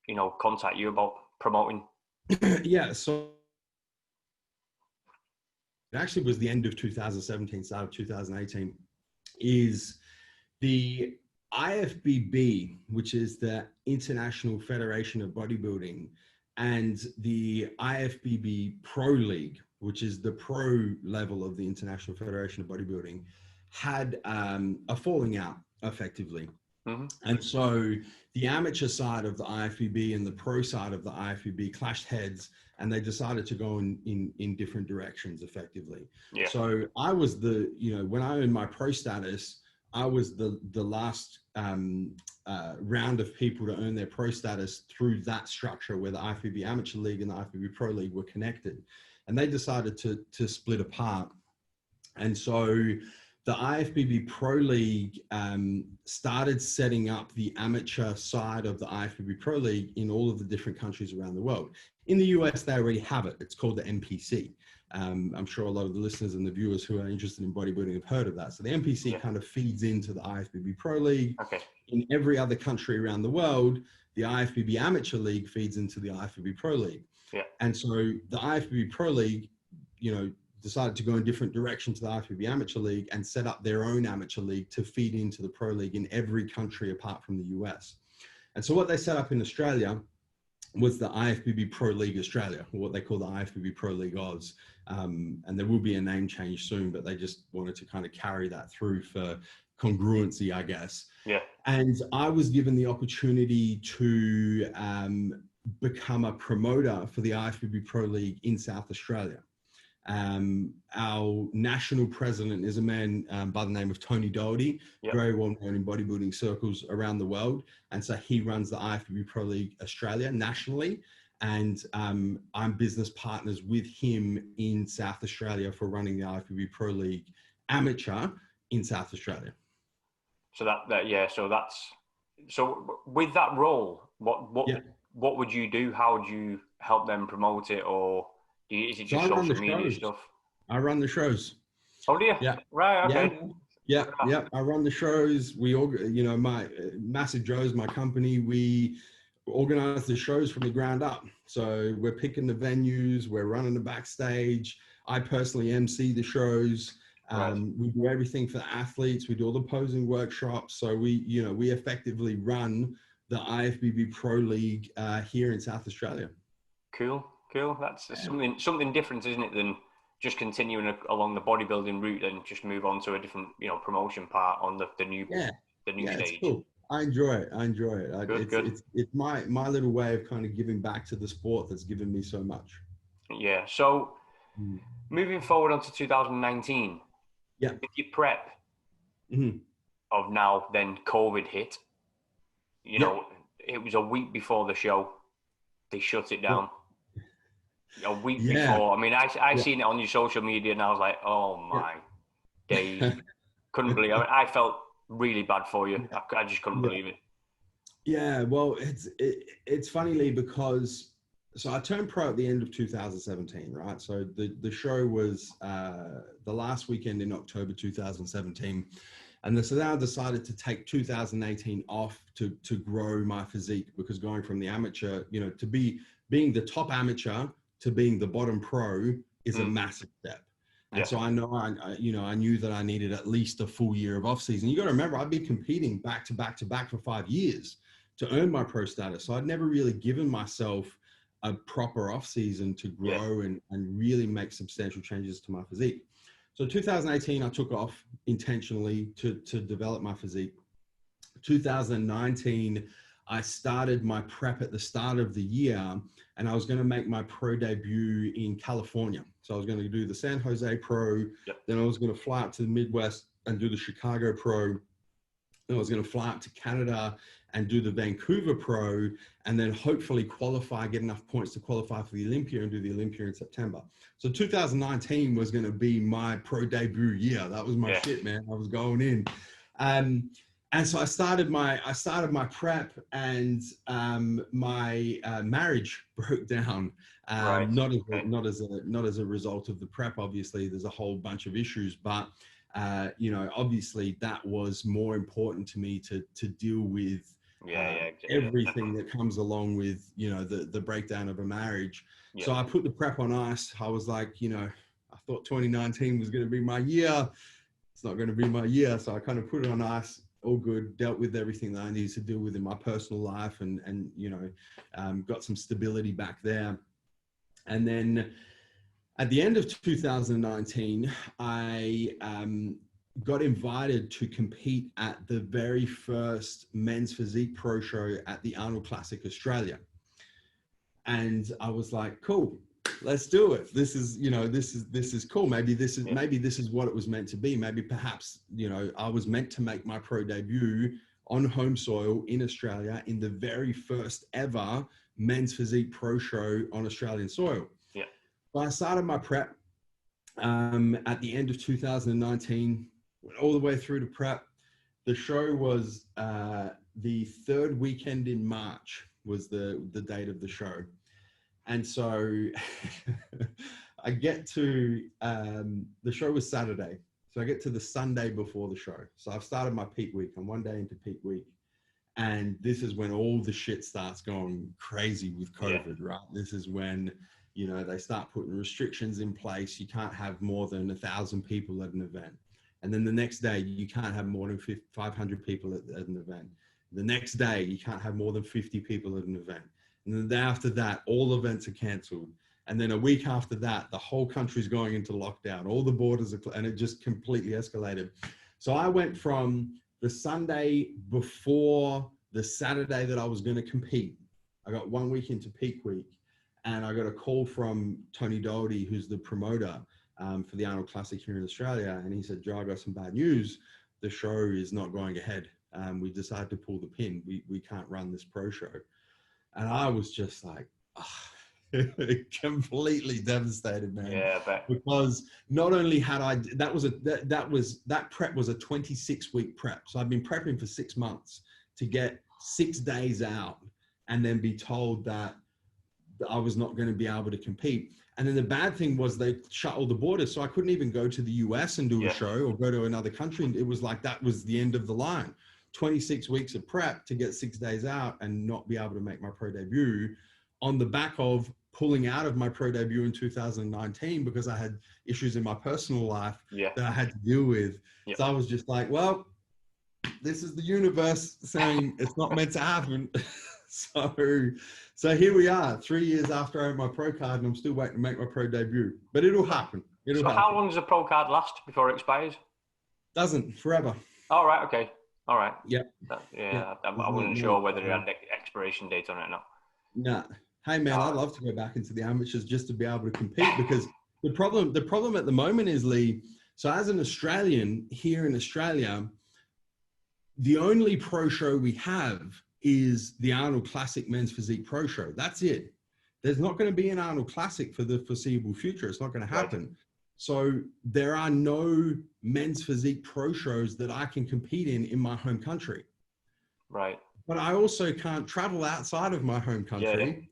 you know, contact you about promoting? Yeah, so it actually was the end of 2017, start of 2018, is the IFBB, which is the International Federation of Bodybuilding, and the IFBB Pro League, which is the pro level of the International Federation of Bodybuilding, had a falling out effectively. Mm-hmm. And so the amateur side of the IFBB and the pro side of the IFBB clashed heads, and they decided to go in different directions effectively. Yeah. So I was you know, when I earned my pro status, I was the last round of people to earn their pro status through that structure where the IFBB Amateur League and the IFBB Pro League were connected. And they decided to split apart. And so the IFBB Pro League started setting up the amateur side of the IFBB Pro League in all of the different countries around the world. In the US, they already have it. It's called the NPC. I'm sure a lot of the listeners and the viewers who are interested in bodybuilding have heard of that. So the NPC kind of feeds into the IFBB Pro League. Okay. In every other country around the world, the IFBB Amateur League feeds into the IFBB Pro League. Yeah. And so the IFBB Pro League, you know, decided to go in different directions to the IFBB Amateur League and set up their own amateur league to feed into the Pro League in every country apart from the US. And so what they set up in Australia was the IFBB Pro League Australia, or what they call the IFBB Pro League Oz. And there will be a name change soon, but they just wanted to kind of carry that through for congruency, I guess. Yeah. And I was given the opportunity to become a promoter for the IFBB Pro League in South Australia. Our national president is a man by the name of Tony Doherty, very well known in bodybuilding circles around the world. And so he runs the IFBB Pro League Australia nationally. And I'm business partners with him in South Australia for running the IFBB Pro League Amateur in South Australia. So so with that role, what would you do? How would you help them promote it, or is it just social media stuff? I run the shows. Oh, do you? Yeah. Right. Okay. Yeah. I run the shows. We you know, my MassiveJoes, my company, we organize the shows from the ground up. So we're picking the venues, we're running the backstage. I personally MC the shows. We do everything for the athletes. We do all the posing workshops. So we effectively run the IFBB Pro League here in South Australia. Cool. That's something different, isn't it, than just continuing along the bodybuilding route and just move on to a different, you know, promotion part on the new stage. It's cool. I enjoy it. It's my little way of kind of giving back to the sport that's given me so much. Yeah. So moving forward onto 2019. Yeah. With your prep of now, then COVID hit. You know, it was a week before the show. They shut it down. A week before. I mean, I seen it on your social media, and I was like, "Oh my days!" Couldn't believe it. I mean, I felt really bad for you. I just couldn't believe it. Yeah, well, it's funny, Lee, because I turned pro at the end of 2017, right? So the show was the last weekend in October 2017, and so then I decided to take 2018 off to grow my physique, because going from the amateur, you know, to being the top amateur to being the bottom pro is a massive step. And so I knew that I needed at least a full year of off season. You got to remember, I've been competing back to back to back for 5 years to earn my pro status. So I'd never really given myself a proper off season to grow and really make substantial changes to my physique. So 2018, I took off intentionally to develop my physique. 2019, I started my prep at the start of the year, and I was going to make my pro debut in California. So I was going to do the San Jose Pro, then I was going to fly out to the Midwest and do the Chicago Pro. Then I was going to fly out to Canada and do the Vancouver Pro, and then hopefully qualify, get enough points to qualify for the Olympia and do the Olympia in September. So 2019 was going to be my pro debut year. That was my shit, man. I was going in. And so I started my prep, and my marriage broke down. Not as a result of the prep. Obviously, there's a whole bunch of issues, but you know, obviously that was more important to me to deal with everything that comes along with, you know, the breakdown of a marriage. So I put the prep on ice. I was like, you know, I thought 2019 was going to be my year. It's not going to be my year. So I kind of put it on ice. All good, dealt with everything that I needed to deal with in my personal life, and you know, got some stability back there. And then at the end of 2019, I got invited to compete at the very first men's physique pro show at the Arnold Classic Australia. And I was like, cool, let's do it. This is, you know, this is cool. Maybe this is what it was meant to be. Maybe perhaps, you know, I was meant to make my pro debut on home soil in Australia in the very first ever men's physique pro show on Australian soil. Yeah. So I started my prep at the end of 2019, went all the way through to prep. The show was the third weekend in March was the date of the show. And so I get to, the show was Saturday. So I get to the Sunday before the show. So I've started my peak week. I'm one day into peak week. And this is when all the shit starts going crazy with COVID, right? This is when, you know, they start putting restrictions in place. You can't have more than 1,000 people at an event. And then the next day, you can't have more than 500 people at an event. The next day, you can't have more than 50 people at an event. And then the day after that, all events are canceled. And then a week after that, the whole country's going into lockdown. All the borders are, and it just completely escalated. So I went from the Sunday before the Saturday that I was going to compete. I got 1 week into peak week, and I got a call from Tony Doherty, who's the promoter for the Arnold Classic here in Australia. And he said, Joe, I got some bad news. The show is not going ahead. We decided to pull the pin. We can't run this pro show. And I was just like, completely devastated, man. Yeah, but because not only had I, that prep was a 26-week prep. So I've been prepping for 6 months to get 6 days out and then be told that I was not going to be able to compete. And then the bad thing was they shut all the borders. So I couldn't even go to the US and do a show or go to another country. And it was like, that was the end of the line. 26 weeks of prep to get 6 days out and not be able to make my pro debut on the back of pulling out of my pro debut in 2019 because I had issues in my personal life that I had to deal with. So I was just like, well, this is the universe saying it's not meant to happen. So here we are, 3 years after I had my pro card, and I'm still waiting to make my pro debut, but it'll happen. So how long does a pro card last before it expires? Doesn't, forever. All right. Okay. All right. Yeah. I wasn't sure whether it had an expiration date on it or not. No. Hey man, I'd love to go back into the amateurs just to be able to compete, because the problem at the moment is, Lee, so as an Australian here in Australia, the only pro show we have is the Arnold Classic Men's Physique Pro Show. That's it. There's not going to be an Arnold Classic for the foreseeable future. It's not going to happen. Right. So there are no men's physique pro shows that I can compete in my home country. Right. But I also can't travel outside of my home country.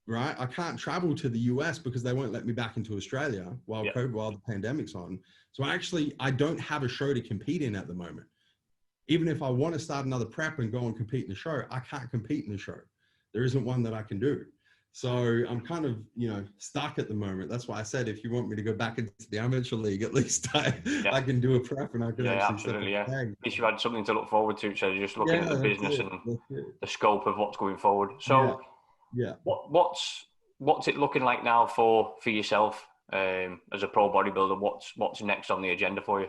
Right. I can't travel to the US because they won't let me back into Australia while the pandemic's on. So I don't have a show to compete in at the moment. Even if I want to start another prep and go and compete in the show, I can't compete in the show. There isn't one that I can do. So I'm kind of, stuck at the moment. That's why I said, if you want me to go back into the amateur league, at least I can do a prep and I can absolutely. At least you've had something to look forward to. So just looking at the business and the scope of what's going forward. So what's it looking like now for yourself? as a pro bodybuilder? What's next on the agenda for you?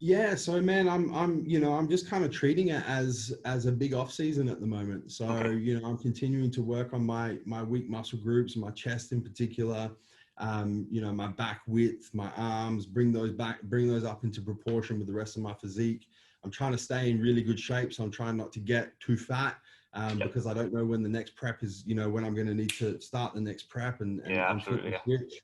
Yeah, so man, I'm just kind of treating it as a big off season at the moment. So, Okay. I'm continuing to work on my weak muscle groups, my chest in particular, my back width, my arms, bring those up into proportion with the rest of my physique. I'm trying to stay in really good shape, so I'm trying not to get too fat, because I don't know when the next prep is, when I'm going to need to start the next prep and flip Absolutely. the switch.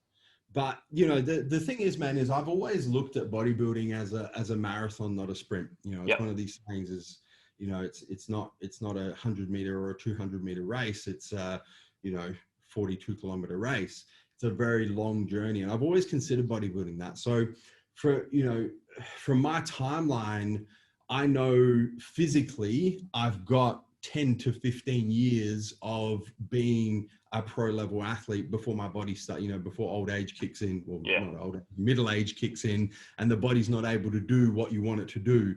But the thing is, man, is I've always looked at bodybuilding as a marathon, not a sprint. It's one of these things is, it's not a 100-meter or a 200-meter race. It's 42-kilometer race. It's a very long journey, and I've always considered bodybuilding that. So from my timeline, I know physically I've got 10 to 15 years of being a pro level athlete before my body before old age kicks in, or not old, middle age kicks in, and the body's not able to do what you want it to do,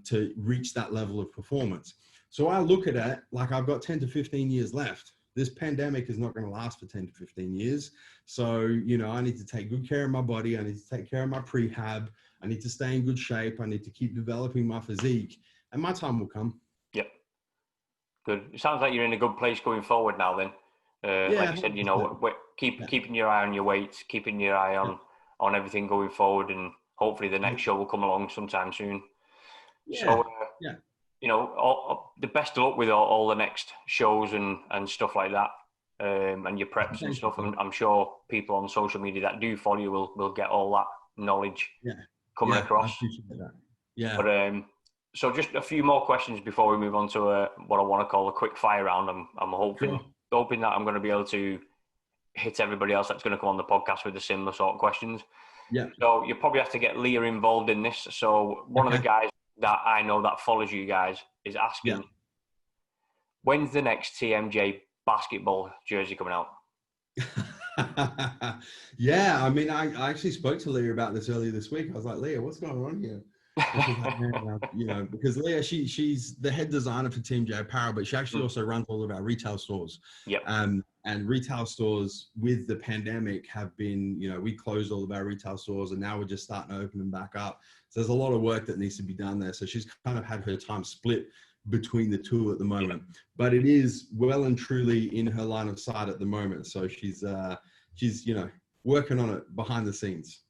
to reach that level of performance. So I look at it like I've got 10 to 15 years left. This pandemic is not going to last for 10 to 15 years. So, I need to take good care of my body. I need to take care of my prehab. I need to stay in good shape. I need to keep developing my physique, and my time will come. Yep. Good. It sounds like you're in a good place going forward now then. Like you said, keeping your eye on your weight, keeping your eye on everything going forward, and hopefully the next show will come along sometime soon. So, the best of luck with all the next shows and stuff like that, and your preps and stuff. I'm sure people on social media that do follow you will get all that knowledge coming across. I appreciate that. Yeah. But so just a few more questions before we move on to what I want to call a quick fire round. I'm hoping that I'm going to be able to hit everybody else that's going to come on the podcast with the similar sort of questions. Yeah. So you probably have to get Leah involved in this. So one of the guys that I know that follows you guys is asking, when's the next TMJ basketball jersey coming out? Yeah, I mean, I actually spoke to Leah about this earlier this week. I was like, Leah, what's going on here? She's like, man, because Leah, she's the head designer for Team J Apparel, but she actually also runs all of our retail stores. Yep. And retail stores with the pandemic have been, we closed all of our retail stores, and now we're just starting to open them back up. So there's a lot of work that needs to be done there. So she's kind of had her time split between the two at the moment, but it is well and truly in her line of sight at the moment. So she's working on it behind the scenes.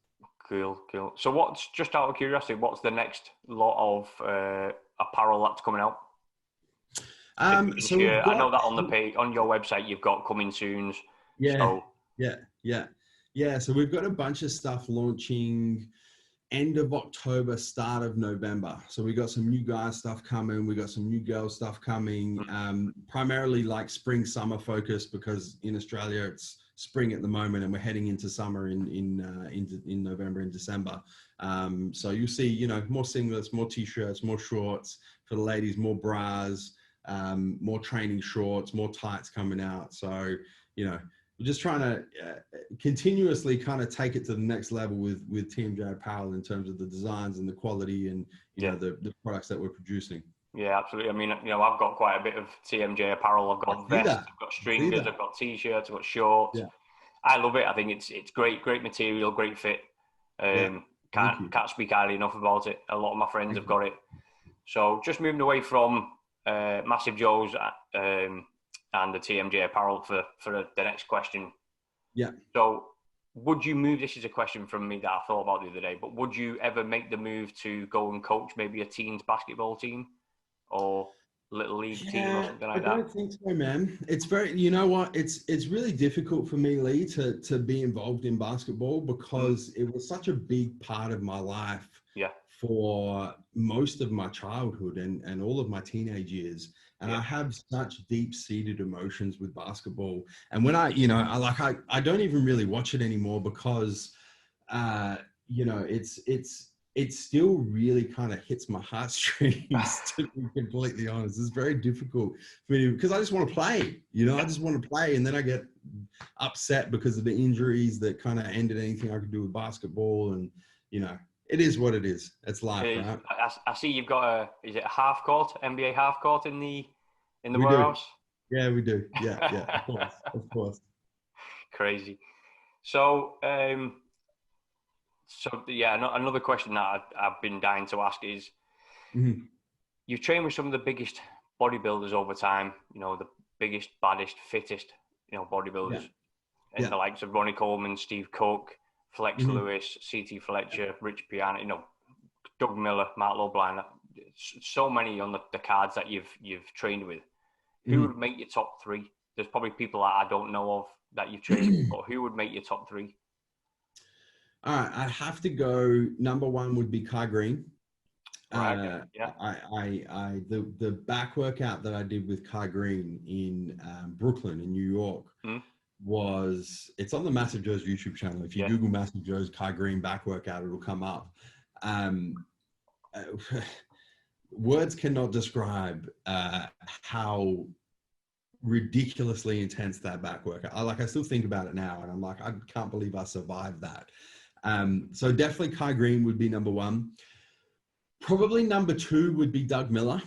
Cool. So just out of curiosity, what's the next lot of apparel that's coming out? I know that on the page, on your website, you've got coming soons. Yeah. So we've got a bunch of stuff launching end of October, start of November. So we got some new guy stuff coming. We got some new girl stuff coming, primarily like spring, summer focused, because in Australia it's spring at the moment and we're heading into summer in November and December. So you'll see, more singlets, more t-shirts, more shorts for the ladies, more bras, more training shorts, more tights coming out. So, we're just trying to continuously kind of take it to the next level with Team J Apparel in terms of the designs and the quality and the products that we're producing. Yeah, absolutely. I mean, I've got quite a bit of TMJ apparel. I've got vests, I've got stringers, I've got t-shirts, I've got shorts. Yeah. I love it. I think it's great material, great fit. Can't speak highly enough about it. A lot of my friends have got it. So just moving away from MassiveJoes and the TMJ apparel for the next question. Yeah. So would you move, this is a question from me that I thought about the other day, but would you ever make the move to go and coach maybe a teens basketball team or little league team or something like that? I don't think so, man. It's very, you know what? It's really difficult for me, Lee, to be involved in basketball because it was such a big part of my life for most of my childhood and all of my teenage years. And I have such deep-seated emotions with basketball. And when I don't even really watch it anymore because, it still really kind of hits my heartstrings, to be completely honest. It's very difficult for me because I just want to play, I just want to play. And then I get upset because of the injuries that kind of ended anything I could do with basketball. And, it is what it is. It's life, right? I see you've got is it a half court, NBA half court in the warehouse? Yeah, we do. Yeah, of course. Crazy. So, another question that I've been dying to ask is, you've trained with some of the biggest bodybuilders over time, you know, the biggest, baddest, fittest, you know, bodybuilders, and the likes of Ronnie Coleman, Steve Cook, Flex Lewis, CT Fletcher, Rich Piana, you know, Doug Miller, Mark Lobline, so many on the cards that you've trained with. Who would make your top three? There's probably people that I don't know of that you've trained with, but who would make your top three? All right, I'd have to go. Number one would be Kai Green. Right. The back workout that I did with Kai Green in Brooklyn in New York it's on the MassiveJoes YouTube channel. If you Google MassiveJoes Kai Green back workout, it'll come up. Words cannot describe how ridiculously intense that back workout. I still think about it now, and I'm like, I can't believe I survived that. So definitely Kai Green would be number one. Probably number two would be Doug Miller.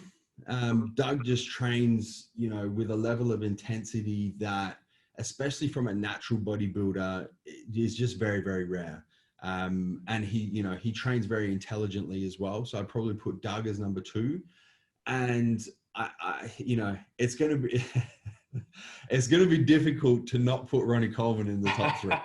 Doug just trains, you know, with a level of intensity that, especially from a natural bodybuilder, is just very, very rare. And he trains very intelligently as well. So I'd probably put Doug as number two. And it's going to be difficult to not put Ronnie Coleman in the top three.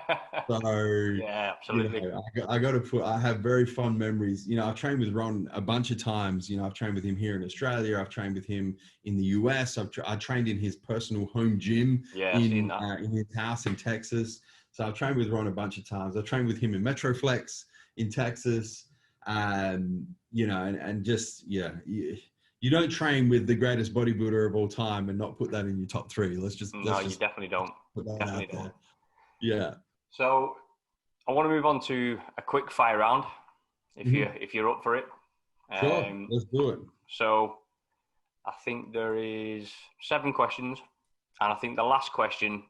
So yeah, absolutely. You know, I have very fond memories. You know, I've trained with Ron a bunch of times. You know, I've trained with him here in Australia. I've trained with him in the US. I trained in his personal home gym in his house in Texas. So I've trained with Ron a bunch of times. I've trained with him in Metroflex in Texas. You know, and just, you don't train with the greatest bodybuilder of all time and not put that in your top three. You definitely don't. Definitely don't. Yeah. So I want to move on to a quick fire round, if you're up for it. Sure, let's do it. So I think there is 7 questions, and I think the last question,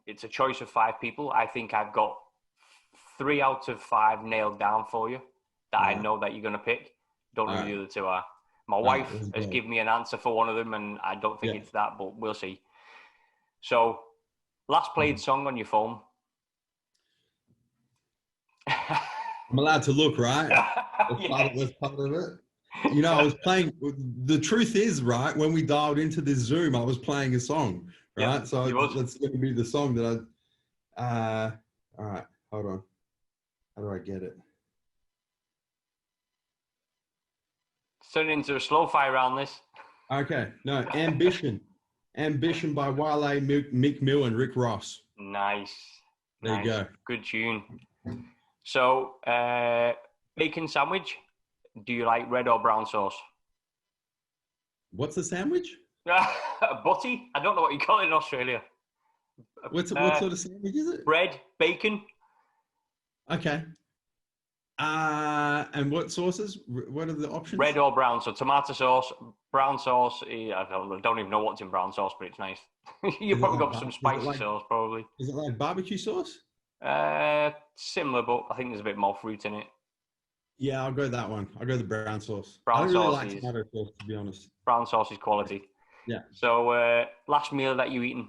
it's a choice of 5 people. I think I've got 3 out of 5 nailed down for you that I know that you're going to pick. Don't know who the other 2 are. My wife has given me an answer for one of them, and I don't think it's that, but we'll see. So, last played song on your phone? I'm allowed to look, right? That's part of it. You know, I was playing. The truth is, right, when we dialed into this Zoom, I was playing a song, right? Yeah, so that's going to be the song that all right, hold on. How do I get it? Turn into a slow fire round, this. Okay, no, Ambition. Ambition by Wale, Mick Mill, and Rick Ross. Nice. There you go. Good tune. So, bacon sandwich, do you like red or brown sauce? What's a sandwich? A butty? I don't know what you call it in Australia. What sort of sandwich is it? Bread, bacon. Okay. And what sauces? What are the options? Red or brown. So tomato sauce, brown sauce. I don't even know what's in brown sauce, but it's nice. You probably got some spicy sauce, probably. Is it like barbecue sauce? Similar, but I think there's a bit more fruit in it. Yeah, I'll go that one. I'll go the brown sauce. Brown I don't really sauce like tomato sauce, to be honest. Brown sauce is quality. Yeah. So, last meal that you eaten?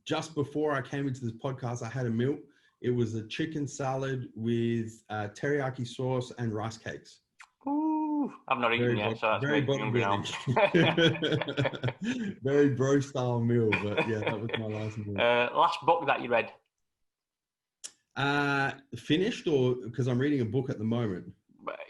Just before I came into this podcast, I had a meal. It was a chicken salad with teriyaki sauce and rice cakes. Ooh, I've not eaten yet, so that's making me hungry now. Very bro style meal, but yeah, that was my last meal. Last book that you read? Finished, or because I'm reading a book at the moment?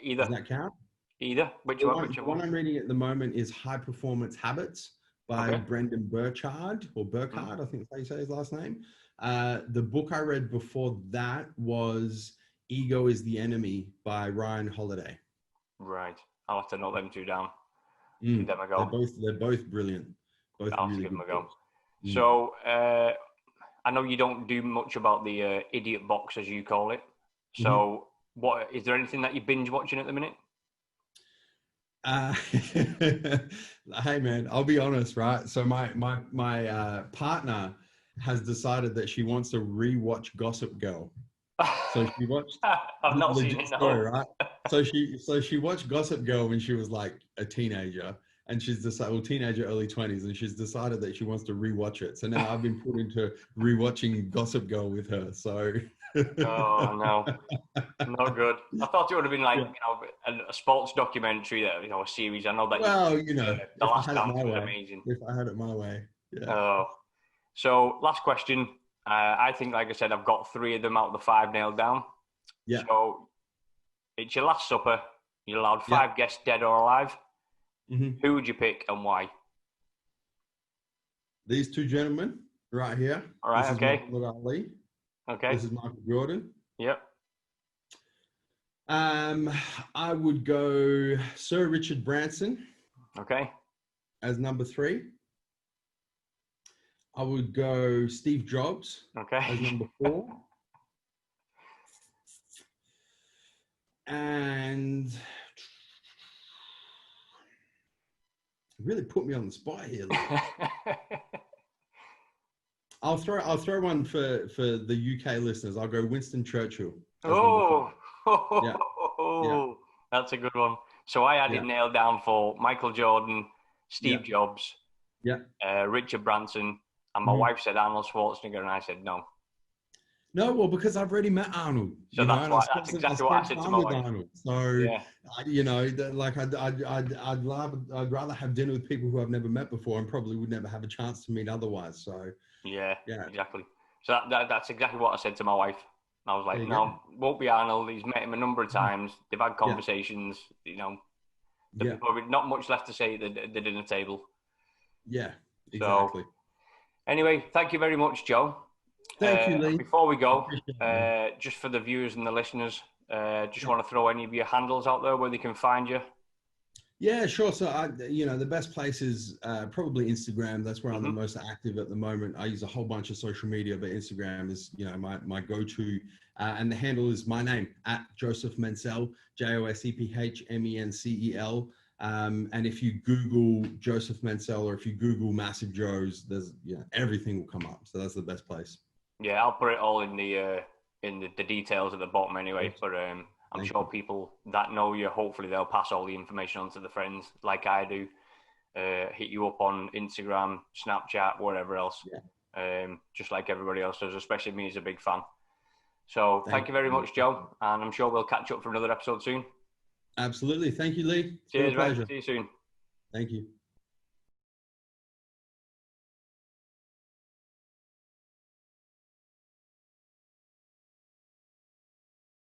Either. Does that count? Either. Which one? The one I'm reading at the moment is High Performance Habits by Brendan Burchard, or Burkhard, I think that's how you say his last name. The book I read before that was Ego is the Enemy by Ryan Holiday. Right. I'll have to note them 2 down. Give them a go. They're both brilliant. I'll have to give them a go. So, I know you don't do much about the idiot box, as you call it. So, what is there anything that you binge watching at the minute? Hey man, I'll be honest, right? So my partner has decided that she wants to rewatch Gossip Girl. So she watched. I've not seen it. Story, right? So she watched Gossip Girl when she was like a teenager, and she's decided, well, teenager, early 20s, and she's decided that she wants to rewatch it. So now I've been put into rewatching Gossip Girl with her. So. Oh no, not good. I thought it would have been like, Yeah. a sports documentary, that, a series. I know that Well, The if I Last had it Dance my was way, amazing. if I had it my way, yeah. Oh, so last question. I think, like I said, I've got 3 of them out of the 5 nailed down. Yeah. So it's your last supper. You're allowed 5 Yeah. guests, dead or alive. Mm-hmm. Who would you pick and why? These 2 gentlemen right here. All right. This is Okay. Muhammad Ali. Okay. This is Michael Jordan. Yep. I would go Sir Richard Branson. Okay. As number 3. I would go Steve Jobs. Okay. As number 4. And really put me on the spot here. I'll throw one for the UK listeners. I'll go Winston Churchill. Oh, yeah. That's a good one. So I had it nailed down for Michael Jordan, Steve Jobs, Richard Branson, and my wife said Arnold Schwarzenegger, and I said no. No, well, because I've already met Arnold. So that's exactly what I said to my wife. Arnold. So, I'd rather have dinner with people who I've never met before and probably would never have a chance to meet otherwise. So, yeah, exactly. So that's exactly what I said to my wife. I was like, no, won't be Arnold. He's met him a number of times. They've had conversations. There's probably not much left to say at the dinner table. Yeah, exactly. So, anyway, thank you very much, Joe. Thank you, Lee. Before we go, just for the viewers and the listeners, want to throw any of your handles out there where they can find you. Yeah, sure. So the best place is probably Instagram. That's where I'm the most active at the moment. I use a whole bunch of social media, but Instagram is, my go-to. And the handle is my name, @Joseph Mencel, JOSEPHMENCEL. And if you Google Joseph Mencel or if you Google MassiveJoes, there's everything will come up. So that's the best place. Yeah, I'll put it all in the details at the bottom anyway. But I'm sure people that know you, hopefully they'll pass all the information on to the friends like I do. Hit you up on Instagram, Snapchat, whatever else. Just like everybody else does, especially me as a big fan. So thank you very much, Joe. And I'm sure we'll catch up for another episode soon. Absolutely. Thank you, Lee. Cheers, man. See you soon. Thank you.